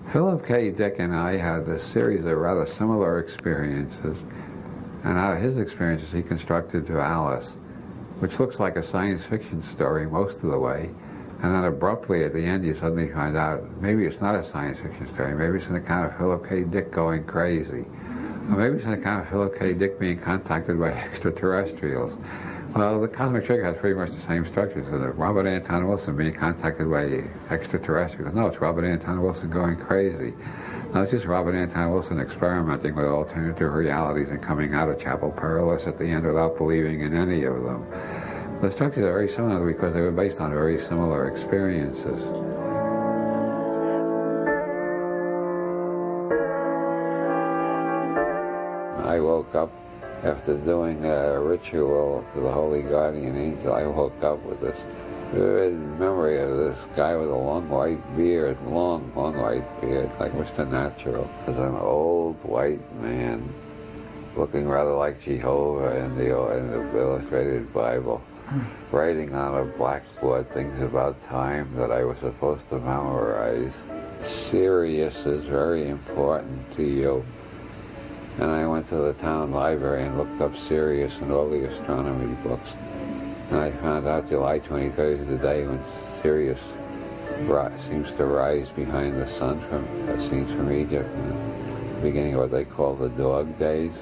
Speaker 4: Philip K. Dick and I had a series of rather similar experiences, and out of his experiences he constructed to Alice, which looks like a science fiction story most of the way, and then abruptly at the end you suddenly find out maybe it's not a science fiction story, maybe it's an account of Philip K. Dick going crazy, or maybe it's an account of Philip K. Dick being contacted by extraterrestrials. Well, the Cosmic Trigger has pretty much the same structure. So Robert Anton Wilson being contacted by extraterrestrials. No, it's Robert Anton Wilson going crazy. No, it's just Robert Anton Wilson experimenting with alternative realities and coming out of Chapel Perilous at the end without believing in any of them. The structures are very similar because they were based on very similar experiences.
Speaker 15: I woke up after doing a ritual to the Holy Guardian Angel. I woke up with this vivid memory of this guy with a long white beard, long white beard, like Mr. Natural. As an old white man, looking rather like Jehovah in the illustrated Bible, writing on a blackboard things about time that I was supposed to memorize. Sirius is very important to you. And
Speaker 4: to the town library and looked up Sirius and all the astronomy books. And I found out July 23rd is the day when Sirius seems to rise behind the sun from scenes from Egypt, in the beginning of what they call the dog days.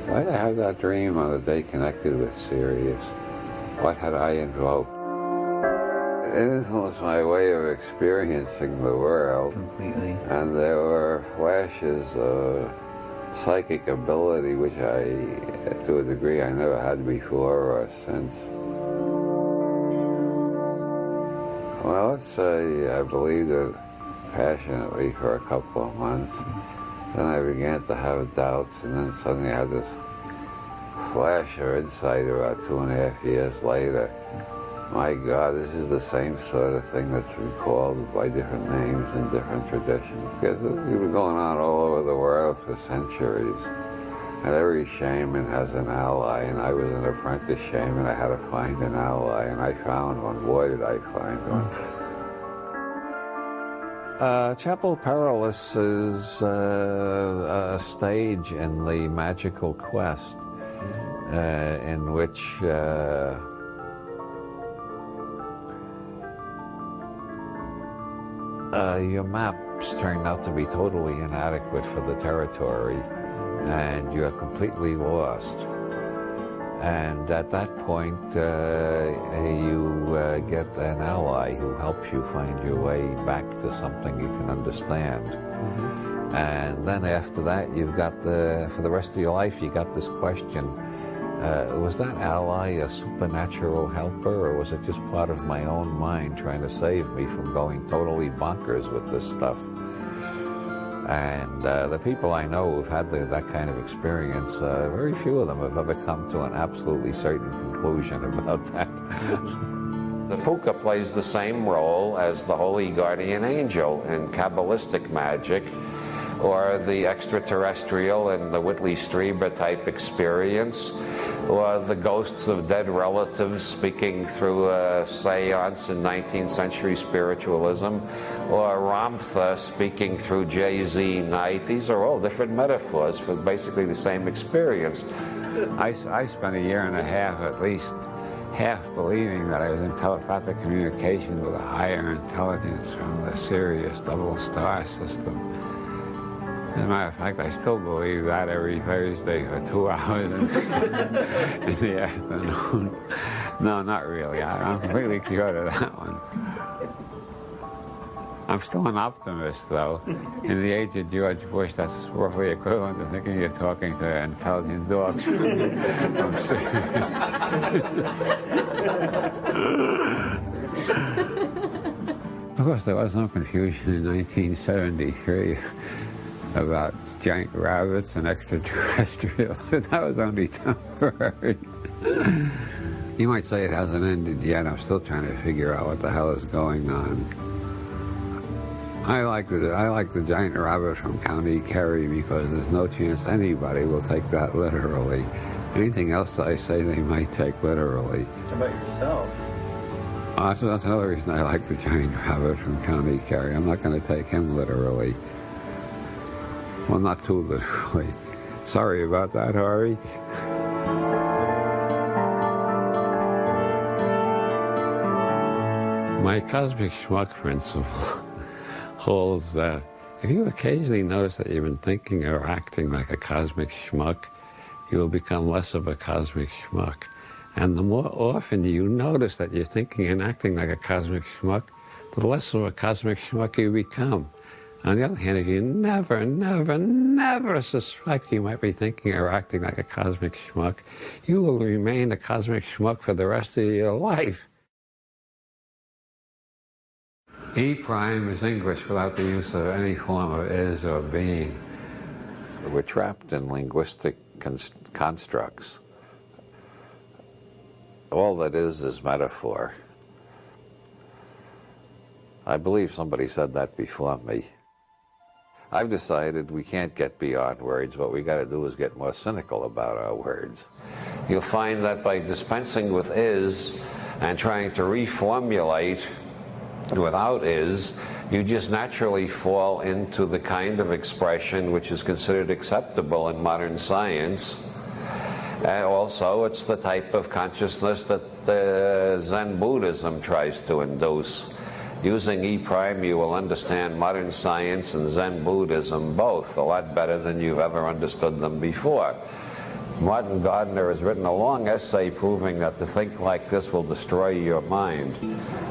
Speaker 4: Why did I have that dream on a day connected with Sirius? What had I invoked? It influenced my way of experiencing the world.
Speaker 18: Completely.
Speaker 4: And there were flashes of psychic ability which I, to a degree, I never had before or since. Well, let's say I believed it passionately for a couple of months. Then I began to have doubts, and then suddenly I had this flash of insight about 2.5 years later. My God, this is the same sort of thing that's recalled by different names in different traditions. Because it's been going on all over the world for centuries. And every shaman has an ally, and I was an apprentice shaman. I had to find an ally, and I found one. Boy, did I find one.
Speaker 2: Chapel Perilous is a stage in the magical quest in which your maps turn out to be totally inadequate for the territory, and you are completely lost. And at that point, you get an ally who helps you find your way back to something you can understand. Mm-hmm. And then after that, you've got for the rest of your life, you got this question, was that ally a supernatural helper, or was it just part of my own mind trying to save me from going totally bonkers with this stuff? And the people I know who've had that kind of experience, very few of them have ever come to an absolutely certain conclusion about that.
Speaker 15: The puka plays the same role as the holy guardian angel in Kabbalistic magic, or the extraterrestrial in the Whitley Strieber type experience, or the ghosts of dead relatives speaking through a seance in 19th century spiritualism, or Ramtha speaking through Jay-Z night. These are all different metaphors for basically the same experience.
Speaker 4: I spent 1.5 years at least half believing that I was in telepathic communication with a higher intelligence from the Sirius double star system. As a matter of fact, I still believe that every Thursday for 2 hours in the afternoon. No, not really. I'm completely cured of that one. I'm still an optimist, though. In the age of George Bush, that's roughly equivalent to thinking you're talking to an intelligent dog. Of course, there was no confusion in 1973 about giant rabbits and extraterrestrials, but that was only temporary. You might say it hasn't ended yet. I'm still trying to figure out what the hell is going on. I like the giant rabbit from County Kerry because there's no chance anybody will take that literally. Anything else I say they might take literally.
Speaker 18: What about yourself?
Speaker 4: That's another reason I like the giant rabbit from County Kerry. I'm not going to take him literally. Well, not too literally. Sorry about that, Harvey. My cosmic schmuck principle holds that if you occasionally notice that you've been thinking or acting like a cosmic schmuck, you will become less of a cosmic schmuck. And the more often you notice that you're thinking and acting like a cosmic schmuck, the less of a cosmic schmuck you become. On the other hand, if you never, never, never suspect you might be thinking or acting like a cosmic schmuck, you will remain a cosmic schmuck for the rest of your life. E prime is English without the use of any form of is or being.
Speaker 2: We're trapped in linguistic constructs. All that is metaphor. I believe somebody said that before me. I've decided we can't get beyond words. What we got to do is get more cynical about our words.
Speaker 15: You'll find that by dispensing with is and trying to reformulate without is, You just naturally fall into the kind of expression which is considered acceptable in modern science. Also, it's the type of consciousness that Zen Buddhism tries to induce. Using E prime, you will understand modern science and Zen Buddhism both a lot better than you've ever understood them before. Martin Gardner has written a long essay proving that to think like this will destroy your mind.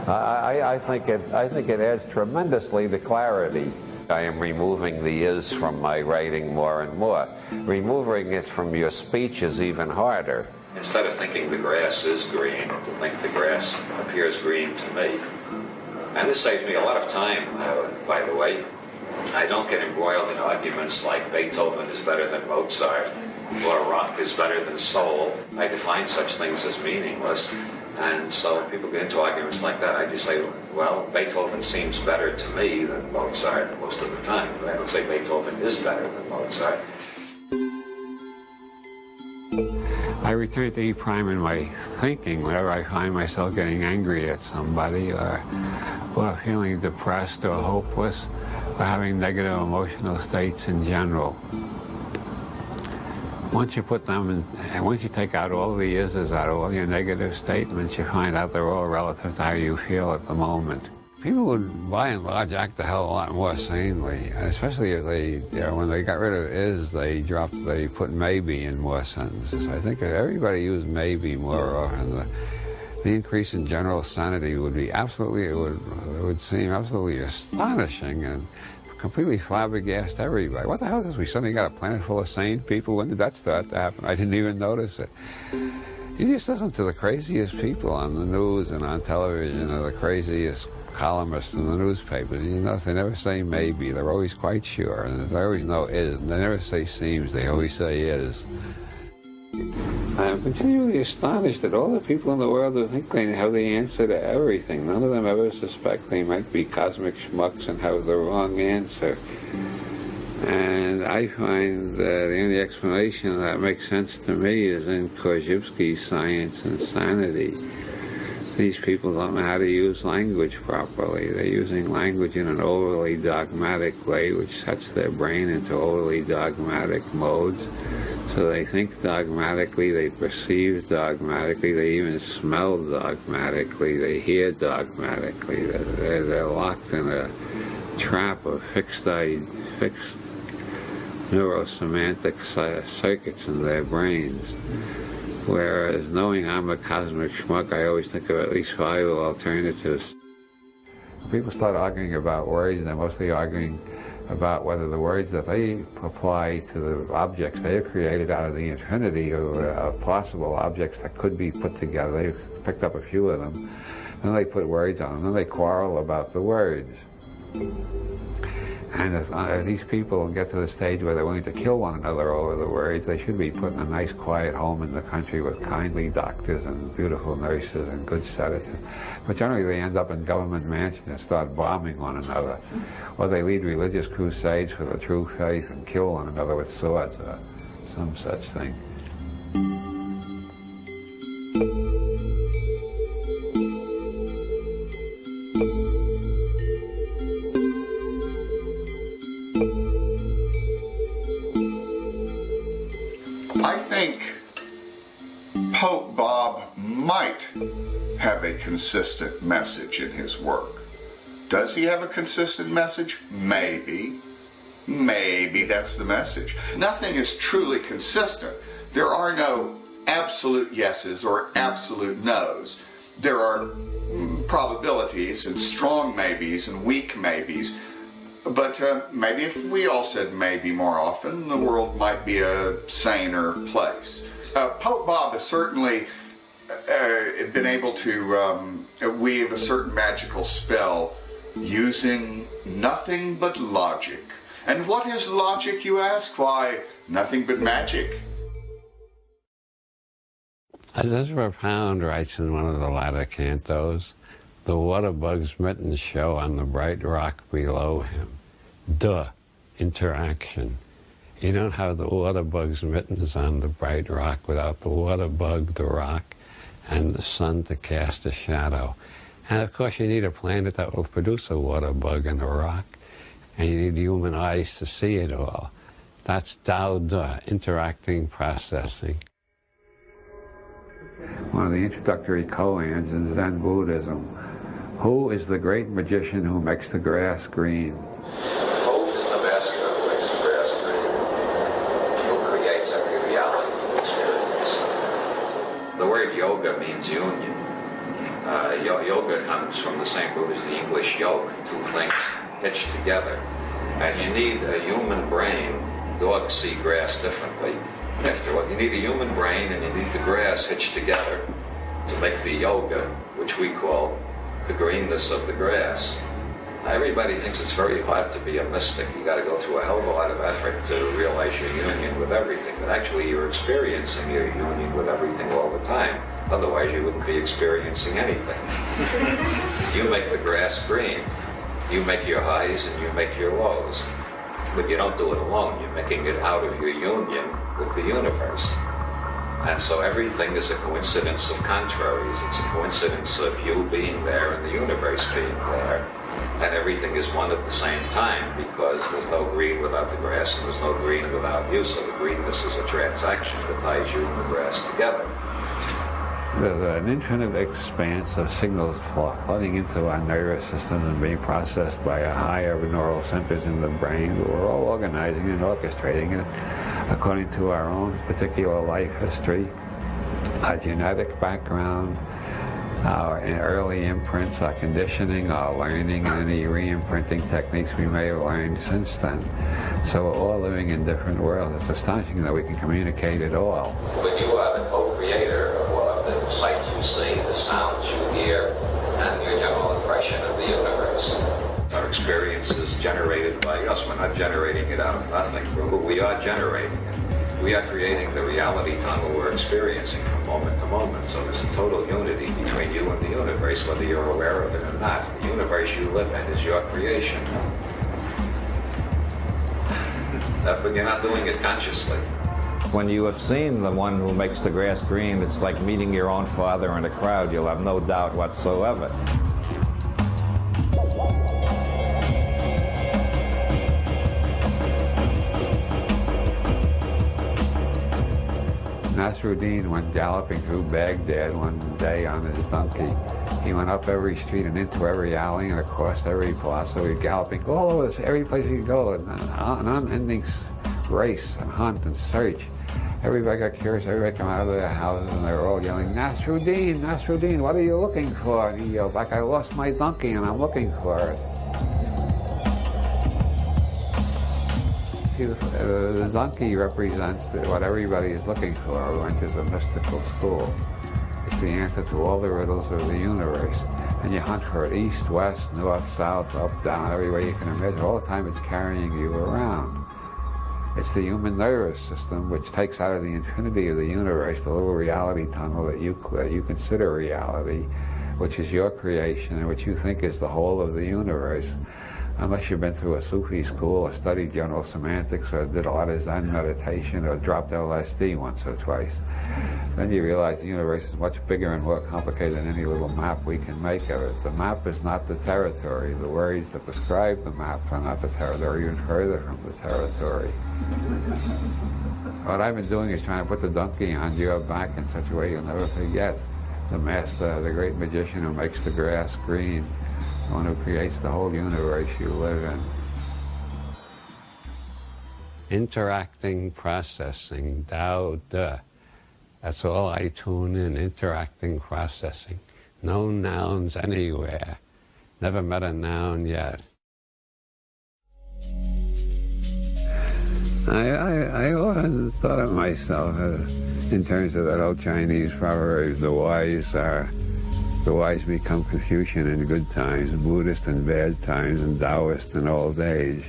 Speaker 15: I think it adds tremendously to clarity. I am removing the is from my writing more and more. Removing it from your speech is even harder.
Speaker 1: Instead of thinking the grass is green, to think the grass appears green to me. And this saves me a lot of time, by the way. I don't get embroiled in arguments like Beethoven is better than Mozart, or rock is better than soul. I define such things as meaningless. And so when people get into arguments like that, I just say, well, Beethoven seems better to me than Mozart most of the time. But I don't say Beethoven is better than Mozart.
Speaker 15: I return to E prime in my thinking whenever I find myself getting angry at somebody, or feeling depressed or hopeless, or having negative emotional states in general. Once you put them in, and once you take out all the is's out of all your negative statements, you find out they're all relative to how you feel at the moment. People would, by and large, act the hell a lot more sanely, and especially if they, when they got rid of is, they put maybe in more sentences. I think if everybody used maybe more often, the increase in general sanity would be absolutely, it would seem absolutely astonishing and completely flabbergasted everybody. What the hell is this? We suddenly got a planet full of sane people? When did that start to happen? I didn't even notice it. You just listen to the craziest people on the news and on television, or the craziest columnists in the newspapers. You notice they never say maybe. They're always quite sure. And they always know is. And they never say seems. They always say is. I am continually astonished at all the people in the world who think they have the answer to everything. None of them ever suspect they might be cosmic schmucks and have the wrong answer. And I find that the only explanation that makes sense to me is in Korzybski's Science and Sanity. These people don't know how to use language properly. They're using language in an overly dogmatic way, which sets their brain into overly dogmatic modes. So they think dogmatically, they perceive dogmatically, they even smell dogmatically, they hear dogmatically. They're locked in a trap of fixed neurosemantic circuits in their brains. Whereas knowing I'm a cosmic schmuck, I always think of at least 5 alternatives.
Speaker 3: People start arguing about words, they're mostly arguing about whether the words that they apply to the objects they have created out of the infinity of possible objects that could be put together. They've picked up a few of them, then they put words on them, then they quarrel about the words. And if these people get to the stage where they're willing to kill one another over the words, they should be put in a nice quiet home in the country with kindly doctors and beautiful nurses and good sedatives. But generally they end up in government mansions and start bombing one another. Or they lead religious crusades for the true faith and kill one another with swords or some such thing.
Speaker 5: I think Pope Bob might have a consistent message in his work. Does he have a consistent message? Maybe. Maybe that's the message. Nothing is truly consistent. There are no absolute yeses or absolute nos. There are probabilities and strong maybes and weak maybes. But maybe if we all said maybe more often, the world might be a saner place. Pope Bob has certainly been able to weave a certain magical spell using nothing but logic. And what is logic, you ask? Why, nothing but magic.
Speaker 15: As Ezra Pound writes in one of the latter cantos, the water bug's mittens show on the bright rock below him. Interaction. You don't have the water bug's mittens on the bright rock without the water bug, the rock, and the sun to cast a shadow.
Speaker 4: And of course you need a planet that will produce a water bug and a rock, and you need human eyes to see it all. That's Tao De, interacting processing.
Speaker 3: One of the introductory koans in Zen Buddhism. Who is the great magician who makes the grass green?
Speaker 1: Who is the master who makes the grass green? Who creates every reality we experience? The word yoga means union. Yoga comes from the same root as the English yoke, two things hitched together. And you need a human brain. Dogs see grass differently. After all, you need a human brain and you need the grass hitched together to make the yoga, which we call the greenness of the grass. Now, everybody thinks it's very hard to be a mystic. You got to go through a hell of a lot of effort to realize your union with everything. But actually, you're experiencing your union with everything all the time. Otherwise, you wouldn't be experiencing anything. You make the grass green. You make your highs and you make your lows. But you don't do it alone. You're making it out of your union with the universe. And so everything is a coincidence of contraries. It's a coincidence of you being there and the universe being there. And everything is one at the same time, because there's no green without the grass and there's no green without you. So the greenness is a transaction that ties you and the grass together.
Speaker 3: There's an infinite expanse of signals flooding into our nervous systems and being processed by a higher neural centers in the brain. We're all organizing and orchestrating it according to our own particular life history, our genetic background, our early imprints, our conditioning, our learning, and any re-imprinting techniques we may have learned since then. So we're all living in different worlds. It's astonishing that we can communicate it all.
Speaker 1: But you are the co-creator of all of the sights you see, the sounds you hear, and your general impression of the universe. Our experience is generated by us. We're not generating it out of nothing. We are generating it. We are creating the reality tunnel we're experiencing from moment to moment. So there's a total unity between you and the universe, whether you're aware of it or not. The universe you live in is your creation. But you're not doing it consciously.
Speaker 18: When you have seen the one who makes the grass green, it's like meeting your own father in a crowd. You'll have no doubt whatsoever.
Speaker 3: Nasruddin went galloping through Baghdad one day on his donkey. He went up every street and into every alley and across every plaza, galloping all over this, every place he could go, an unending race and hunt and search. Everybody got curious, everybody came out of their houses and they were all yelling, Nasruddin, Nasruddin, what are you looking for? And he yelled back, I lost my donkey and I'm looking for it. See, the donkey represents what everybody is looking for, which is a mystical school. It's the answer to all the riddles of the universe. And you hunt for it east, west, north, south, up, down, every way you can imagine. All the time it's carrying you around. It's the human nervous system which takes out of the infinity of the universe the little reality tunnel that you consider reality, which is your creation and which you think is the whole of the universe. Unless you've been through a Sufi school or studied general semantics or did a lot of Zen meditation or dropped LSD once or twice, then you realize the universe is much bigger and more complicated than any little map we can make of it. The map is not the territory. The words that describe the map are not the territory, even further from the territory. What I've been doing is trying to put the donkey on your back in such a way you'll never forget the master, the great magician who makes the grass green, the one who creates the whole universe you live in.
Speaker 4: Interacting, processing, Tao De. That's all I tune in, interacting, processing. No nouns anywhere. Never met a noun yet.
Speaker 3: I often thought of myself in terms of that old Chinese proverb, the wise become Confucian in good times, Buddhist in bad times, and Taoist in old age.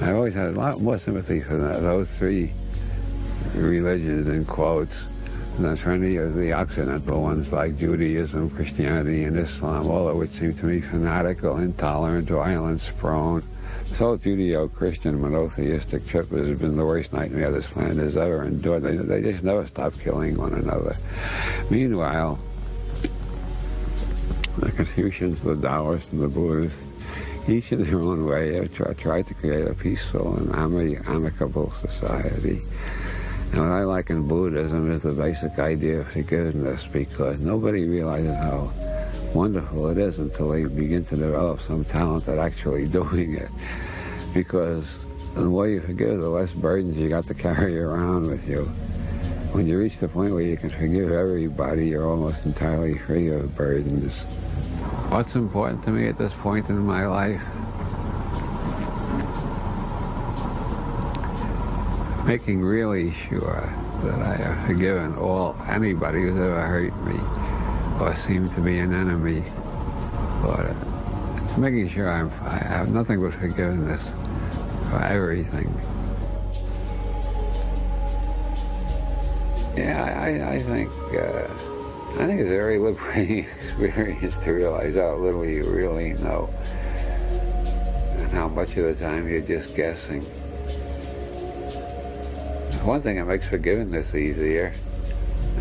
Speaker 3: I've always had a lot more sympathy for those three religions, in quotes, than for any of the Occidental ones like Judaism, Christianity, and Islam, all of which seem to me fanatical, intolerant, violence-prone. This whole Judeo-Christian monotheistic trip has been the worst nightmare this planet has ever endured. They just never stop killing one another. Meanwhile,
Speaker 4: The Confucians, the Taoists, and the Buddhists, each in their own way have tried to create a peaceful and amicable society. And what I like in Buddhism is the basic idea of forgiveness, because nobody realizes how wonderful it is until they begin to develop some talent at actually doing it. Because the more you forgive, the less burdens you got to carry around with you. When you reach the point where you can forgive everybody, you're almost entirely free of burdens. What's important to me at this point in my life? Making really sure that I have forgiven anybody who's ever hurt me or seemed to be an enemy. Or making sure I have nothing but forgiveness for everything. Yeah, I think it's a very liberating experience to realize how little you really know and how much of the time you're just guessing. One thing that makes forgiveness easier,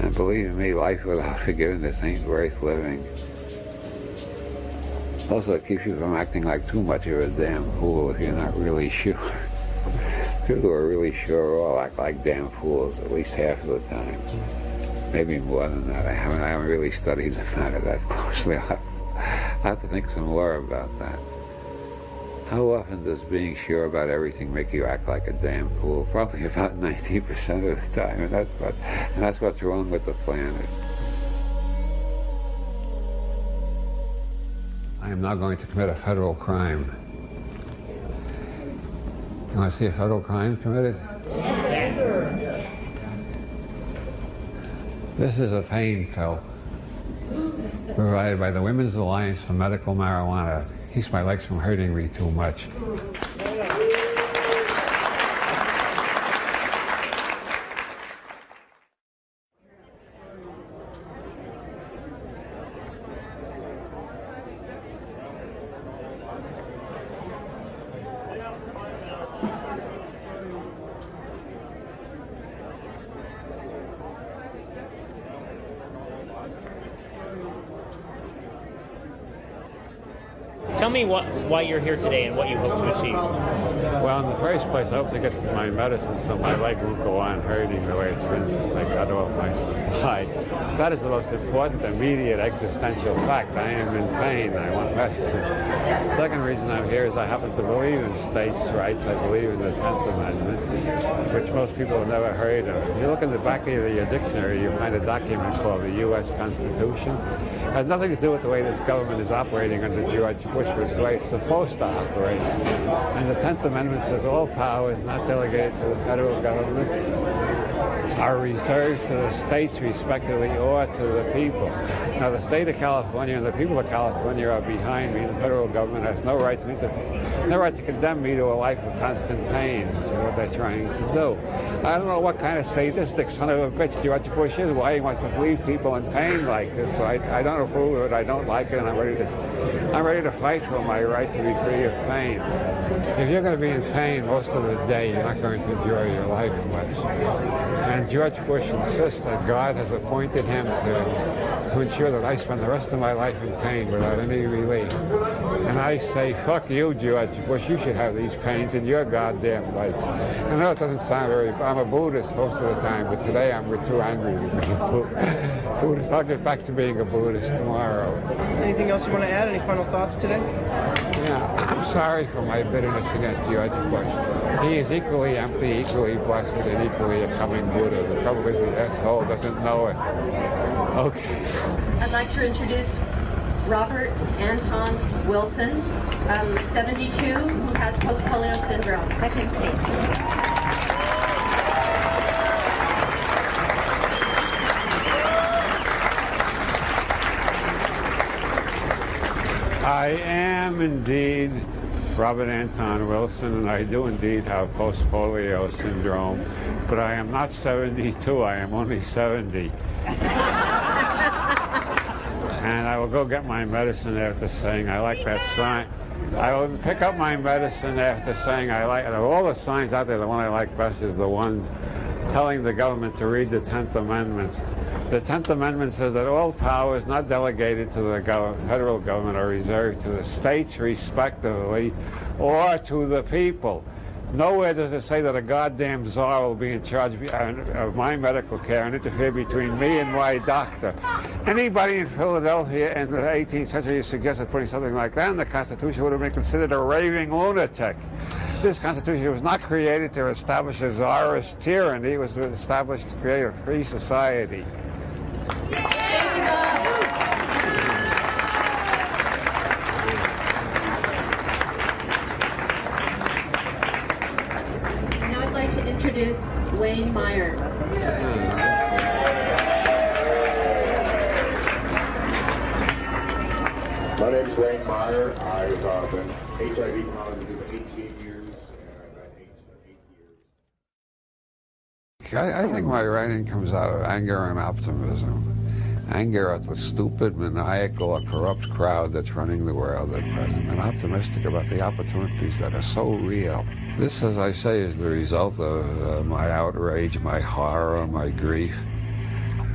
Speaker 4: and believe me, life without forgiveness ain't worth living. Also, it keeps you from acting like too much of a damn fool if you're not really sure. People who are really sure all act like damn fools at least half of the time. Maybe more than that. I haven't really studied the matter that closely. I'll have to think some more about that. How often does being sure about everything make you act like a damn fool? Probably about 90% of the time, and that's what's wrong with the planet. I am now going to commit a federal crime. You want to see a federal crime committed? This is a pain pill provided by the Women's Alliance for Medical Marijuana. Keeps my legs from hurting me too much.
Speaker 19: Tell me why you're here today and what you hope to achieve.
Speaker 4: Well, in the first place, I hope to get my medicine so my leg won't go on hurting the way it's been since I cut off my supply. That is the most important, immediate, existential fact. I am in pain. I want medicine. The second reason I'm here is I happen to believe in states' rights. I believe in the 10th Amendment, which most people have never heard of. If you look in the back of your dictionary, you find a document called the U.S. Constitution. It has nothing to do with the way this government is operating under George Bush, but the way it's supposed to operate. And the 10th Amendment says all powers not delegated to the federal government are reserved to the states respectively or to the people. Now, the state of California and the people of California are behind me. The federal government has no right to condemn me to a life of constant pain, which is what they're trying to do. I don't know what kind of sadistic son of a bitch George Bush is, why he wants to leave people in pain like this, but I don't approve of it, I don't like it, and I'm ready to fight for my right to be free of pain. If you're going to be in pain most of the day, you're not going to enjoy your life much. And George Bush insists that God has appointed him to ensure that I spend the rest of my life in pain without any relief. And I say, fuck you, George Bush, you should have these pains in your goddamn life. I know it doesn't sound very, I'm a Buddhist most of the time, but today I'm too angry to be a Buddhist. I'll get back to being a Buddhist tomorrow.
Speaker 19: Anything else you want to add? Any final thoughts today?
Speaker 4: Yeah, I'm sorry for my bitterness against George Bush. He is equally empty, equally blessed, and equally a coming Buddha. The trouble is the asshole doesn't know it. Okay.
Speaker 20: I'd like to introduce Robert Anton Wilson, 72, who has post-polio syndrome. I can speak.
Speaker 4: I am indeed Robert Anton Wilson, and I do indeed have post-polio syndrome, but I am not 72, I am only 70. And I will go get my medicine after saying I like that sign. I will pick up my medicine after saying I like it. Of all the signs out there, the one I like best is the one telling the government to read the 10th Amendment. The 10th Amendment says that all power is not delegated to the federal government or reserved to the states respectively or to the people. Nowhere does it say that a goddamn czar will be in charge of my medical care and interfere between me and my doctor. Anybody in Philadelphia in the 18th century who suggested putting something like that in the Constitution would have been considered a raving lunatic. This Constitution was not created to establish a czarist tyranny. It was established to create a free society.
Speaker 20: Now I'd like to introduce Wayne Meyer.
Speaker 21: My name's Wayne Meyer. I've been HIV positive 18 years.
Speaker 4: I think my writing comes out of anger and optimism. Anger at the stupid, maniacal, or corrupt crowd that's running the world at present, and optimistic about the opportunities that are so real. This, as I say, is the result of my outrage, my horror, my grief,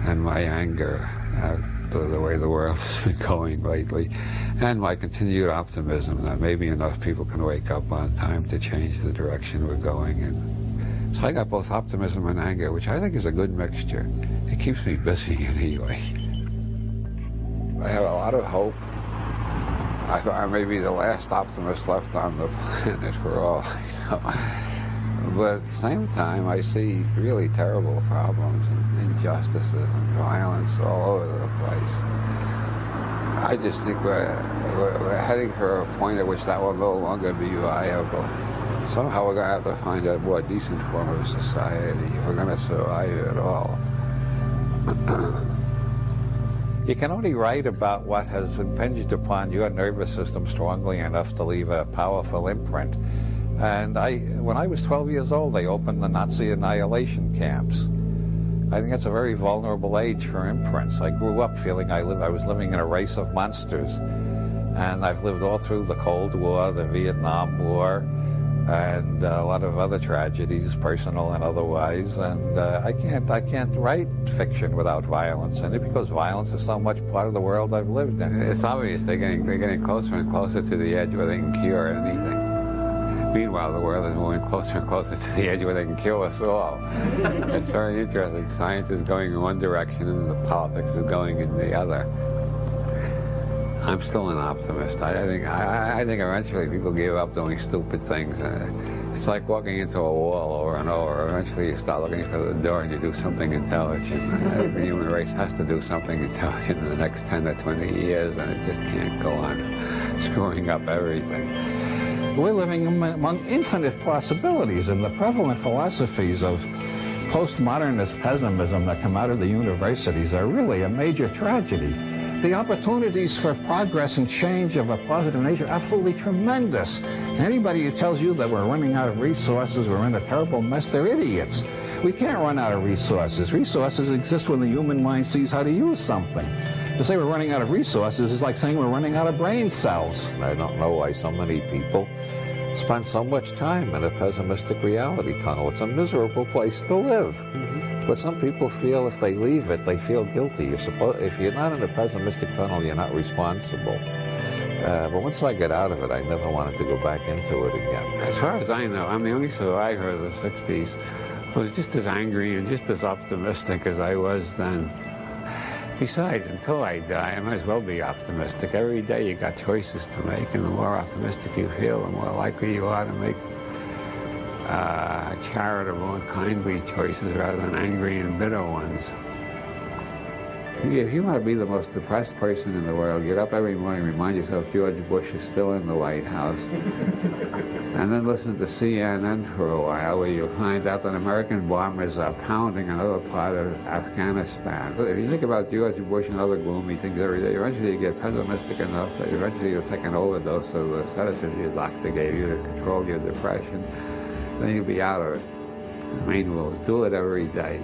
Speaker 4: and my anger at the way the world has been going lately, and my continued optimism that maybe enough people can wake up on time to change the direction we're going in. So I got both optimism and anger, which I think is a good mixture. It keeps me busy anyway. I have a lot of hope. I may be the last optimist left on the planet for all I know. But at the same time, I see really terrible problems and injustices and violence all over the place. I just think we're heading for a point at which that will no longer be viable. Somehow we're going to have to find a more decent form of society if we're going to survive at all.
Speaker 2: You can only write about what has impinged upon your nervous system strongly enough to leave a powerful imprint. And when I was 12 years old, they opened the Nazi annihilation camps. I think that's a very vulnerable age for imprints. I grew up feeling I was living in a race of monsters. And I've lived all through the Cold War, the Vietnam War, and a lot of other tragedies, personal and otherwise. And I can't write fiction without violence in it, because violence is so much part of the world I've lived in.
Speaker 4: It's obvious they're getting closer and closer to the edge where they can cure anything. Meanwhile, the world is moving closer and closer to the edge where they can kill us all. It's very interesting. Science is going in one direction and the politics is going in the other. I'm still an optimist. I think eventually people give up doing stupid things. It's like walking into a wall over and over. Eventually you start looking for the door and you do something intelligent. The human race has to do something intelligent in the next 10 to 20 years, and it just can't go on screwing up everything.
Speaker 2: We're living among infinite possibilities, and the prevalent philosophies of postmodernist pessimism that come out of the universities are really a major tragedy. The opportunities for progress and change of a positive nature are absolutely tremendous. And anybody who tells you that we're running out of resources, we're in a terrible mess, they're idiots. We can't run out of resources. Resources exist when the human mind sees how to use something. To say we're running out of resources is like saying we're running out of brain cells.
Speaker 1: I don't know why so many people spend so much time in a pessimistic reality tunnel. It's a miserable place to live. But some people feel if they leave it, they feel guilty. If you're not in a pessimistic tunnel, you're not responsible. But once I get out of it, I never wanted to go back into it again.
Speaker 4: As far as I know, I'm the only survivor of the 60s who was just as angry and just as optimistic as I was then. Besides, until I die, I might as well be optimistic. Every day you got choices to make, and the more optimistic you feel, the more likely you are to make charitable and kindly choices rather than angry and bitter ones. If you want to be the most depressed person in the world, get up every morning, remind yourself George Bush is still in the White House, and then listen to CNN for a while, where you'll find out that American bombers are pounding another part of Afghanistan. But if you think about George Bush and other gloomy things every day, eventually you get pessimistic enough that eventually you'll take an overdose of the sedatives your doctor gave you to control your depression. Then you'll be out of it. The main rule is do it every day.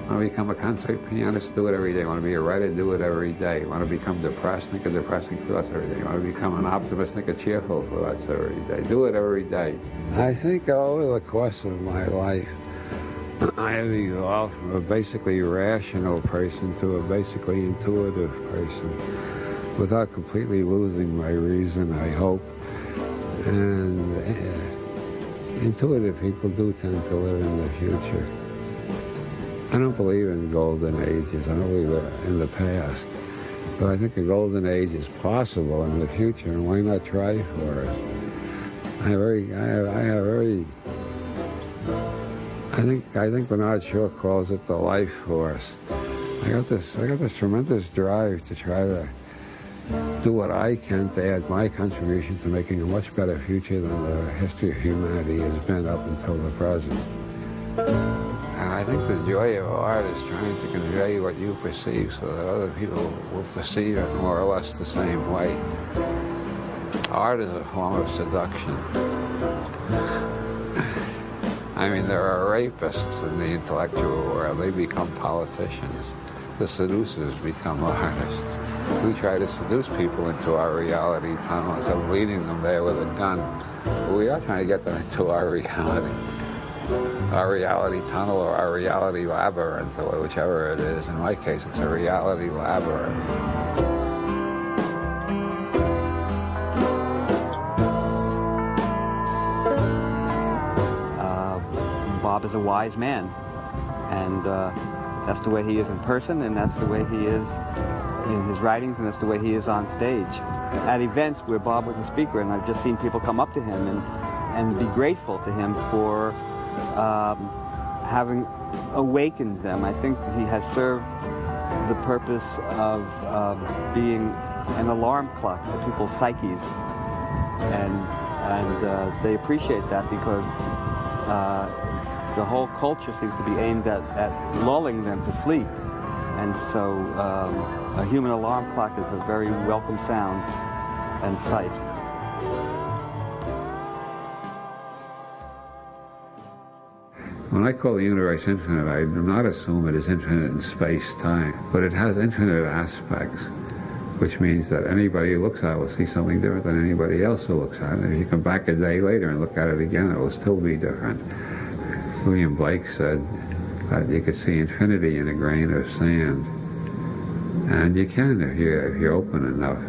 Speaker 4: Want to become a concert pianist? Do it every day. Want to be a writer? Do it every day. Want to become depressed? Think of depressing thoughts every day. Want to become an optimist? Think of cheerful thoughts every day. Do it every day. I think over the course of my life,
Speaker 3: I have evolved from a basically rational person to a basically intuitive person without completely losing my reason, I hope. And intuitive people do tend to live in the future. I don't believe in golden ages. I don't believe in the past. But I think a golden age is possible in the future, and why not try for it? I think Bernard Shaw calls it the life force. I got this tremendous drive to try to do what I can to add my contribution to making a much better future than the history of humanity has been up until the present. And I think the joy of art is trying to convey what you perceive so that other people will perceive it more or less the same way. Art is a form of seduction. I mean, there are rapists in the intellectual world. They become politicians. The seducers become artists. We try to seduce people into our reality tunnel instead of leading them there with a gun. But we are trying to get them into our reality tunnel or our reality labyrinth, or whichever it is. In my case, it's a reality labyrinth.
Speaker 6: Bob is a wise man, and that's the way he is in person, and that's the way he is in his writings, and that's the way he is on stage. At events where Bob was a speaker, and I've just seen people come up to him and be grateful to him for having awakened them. I think he has served the purpose of being an alarm clock for people's psyches, and they appreciate that because the whole culture seems to be aimed at lulling them to sleep. And so a human alarm clock is a very welcome sound and sight.
Speaker 3: When I call the universe infinite, I do not assume it is infinite in space-time, but it has infinite aspects, which means that anybody who looks at it will see something different than anybody else who looks at it. If you come back a day later and look at it again, it will still be different. William Blake said that you could see infinity in a grain of sand. And you can if you're open enough.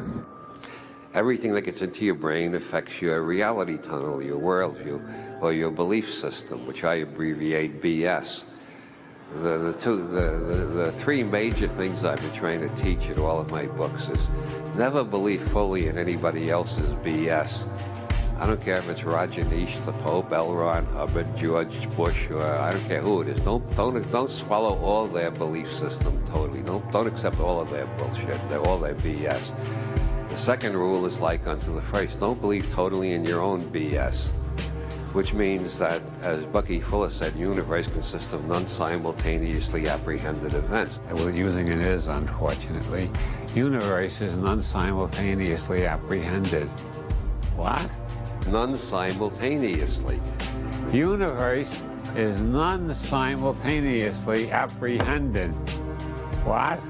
Speaker 15: Everything that gets into your brain affects your reality tunnel, your worldview, or your belief system, which I abbreviate BS. The three major things I've been trying to teach in all of my books is never believe fully in anybody else's BS. I don't care if it's Roger Nish, the Pope, L. Ron Hubbard, George Bush, or I don't care who it is. Don't swallow all their belief system totally. Don't accept all of their bullshit, all their BS. The second rule is like unto the first. Don't believe totally in your own BS, which means that, as Bucky Fuller said, the universe consists of non-simultaneously apprehended events.
Speaker 3: We're using it is, unfortunately. Universe is non-simultaneously apprehended. What?
Speaker 15: Non-simultaneously.
Speaker 3: Universe is non-simultaneously apprehended. What?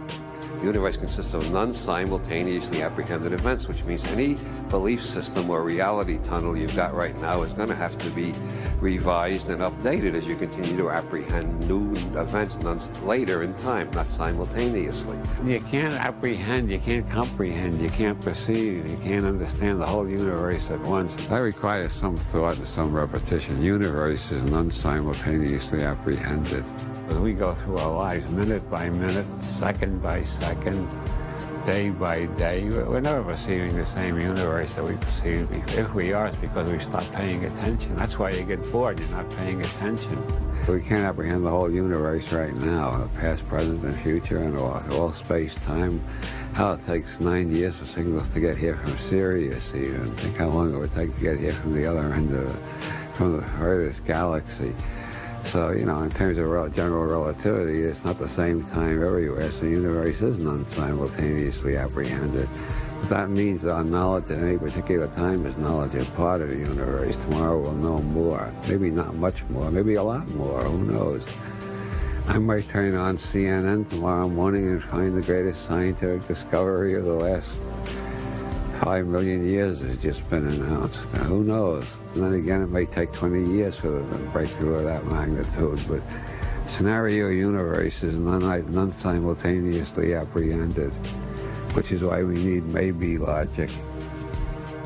Speaker 15: The universe consists of non-simultaneously apprehended events, which means any belief system or reality tunnel you've got right now is going to have to be revised and updated as you continue to apprehend new events later in time, not simultaneously.
Speaker 3: You can't apprehend, you can't comprehend, you can't perceive, you can't understand the whole universe at once. That requires some thought and some repetition. The universe is non-simultaneously apprehended. As we go through our lives, minute by minute, second by second, day by day, we're never perceiving the same universe that we perceived before. If we are, it's because we stopped paying attention. That's why you get bored, you're not paying attention. We can't apprehend the whole universe right now, the past, present, and future, and all space-time. Hell, it takes 9 years for signals to get here from Sirius even. Think how long it would take to get here from the other end from the furthest galaxy. So, you know, in terms of general relativity, it's not the same time everywhere, so the universe is non-simultaneously apprehended. But that means our knowledge at any particular time is knowledge of part of the universe. Tomorrow we'll know more. Maybe not much more, maybe a lot more, who knows? I might turn on CNN tomorrow morning and find the greatest scientific discovery of the last 5 million years has just been announced. Now, who knows? And then again, it may take 20 years for the breakthrough of that magnitude, but
Speaker 4: scenario universe is none simultaneously apprehended, which is why we need maybe logic.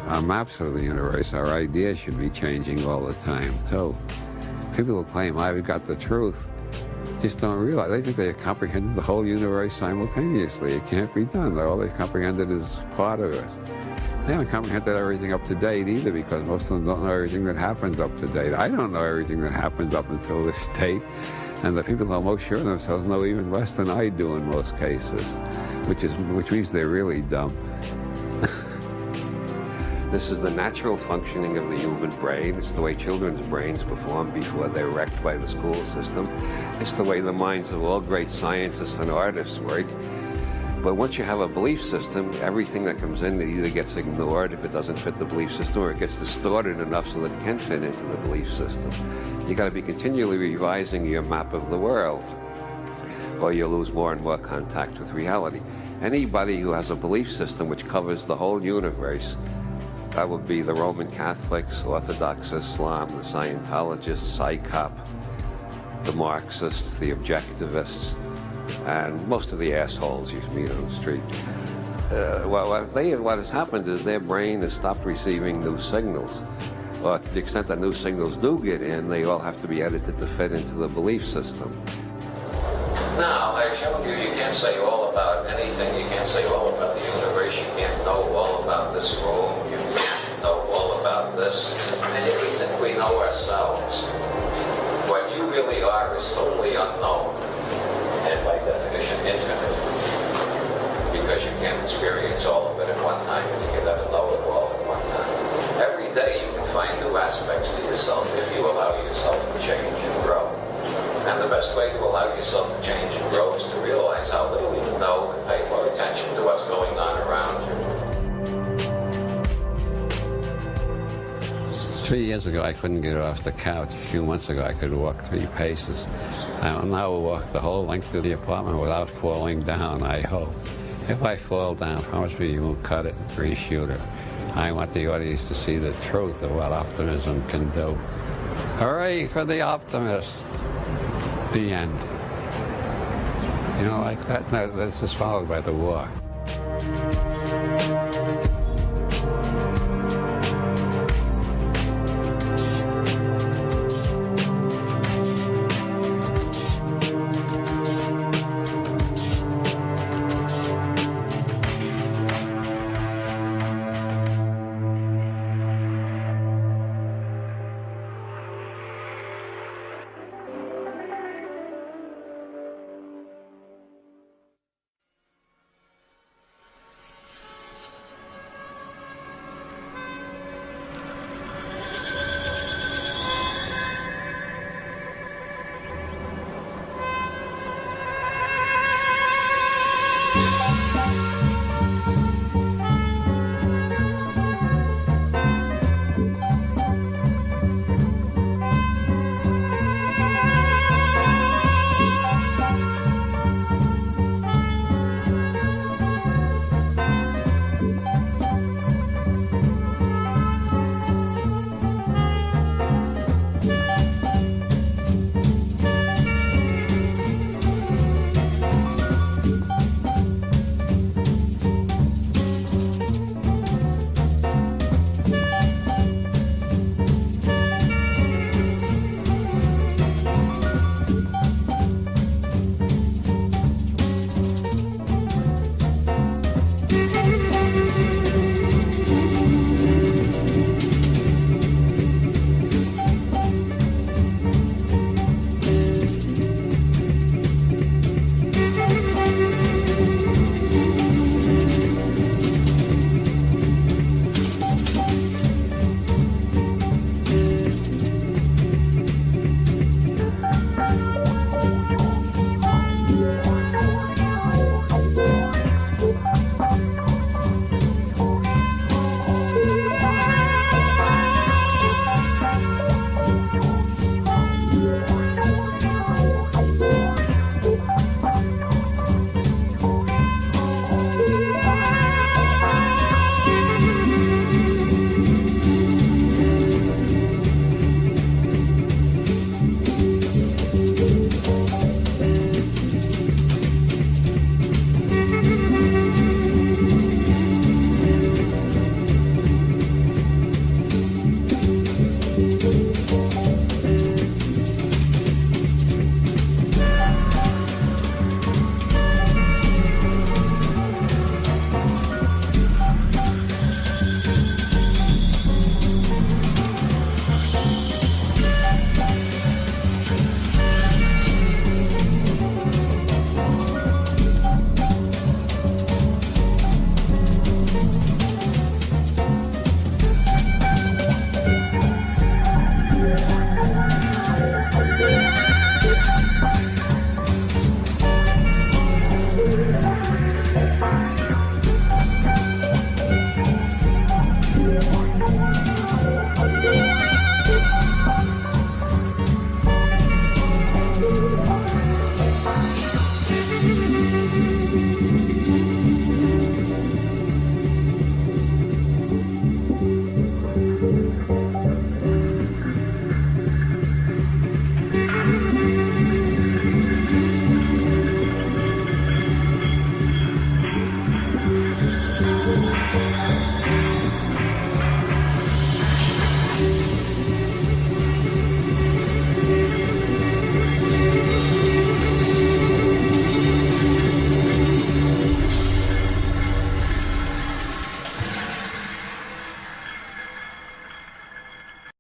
Speaker 4: Our maps of the universe, our ideas should be changing all the time. So people who claim, I've got the truth, just don't realize. They think they have comprehended the whole universe simultaneously. It can't be done. All they've comprehended is part of it. They haven't comprehended everything up to date either, because most of them don't know everything that happens up to date. I don't know everything that happens up until this date, and the people who are most sure of themselves know even less than I do in most cases, which means they're really dumb.
Speaker 15: This is the natural functioning of the human brain. It's the way children's brains perform before they're wrecked by the school system. It's the way the minds of all great scientists and artists work. But once you have a belief system, everything that comes in either gets ignored if it doesn't fit the belief system, or it gets distorted enough so that it can fit into the belief system. You got to be continually revising your map of the world, or you'll lose more and more contact with reality. Anybody who has a belief system which covers the whole universe, that would be the Roman Catholics, Orthodox Islam, the Scientologists, PsyCop, the Marxists, the Objectivists, and most of the assholes you meet on the street. What has happened is their brain has stopped receiving new signals. Or to the extent that new signals do get in, they all have to be edited to fit into the belief system.
Speaker 1: Now, I've shown you can't say all about anything. You can't say all about the universe. You can't know all about this room. You can't know all about this. And anything we know ourselves, what you really are is totally unknown. And by definition, infinite. Because you can't experience all of it at one time, and you can never know it all at one time. Every day you can find new aspects to yourself if you allow yourself to change and grow. And the best way to allow yourself to change and grow is to realize how little you know and pay more attention to what's going on around you.
Speaker 4: 3 years ago, I couldn't get off the couch. A few months ago, I could walk 3 paces. I will now walk the whole length of the apartment without falling down, I hope. If I fall down, promise me you won't cut it and reshoot it. I want the audience to see the truth of what optimism can do. Hooray for the optimist! The end. You know, like that, this is followed by the war.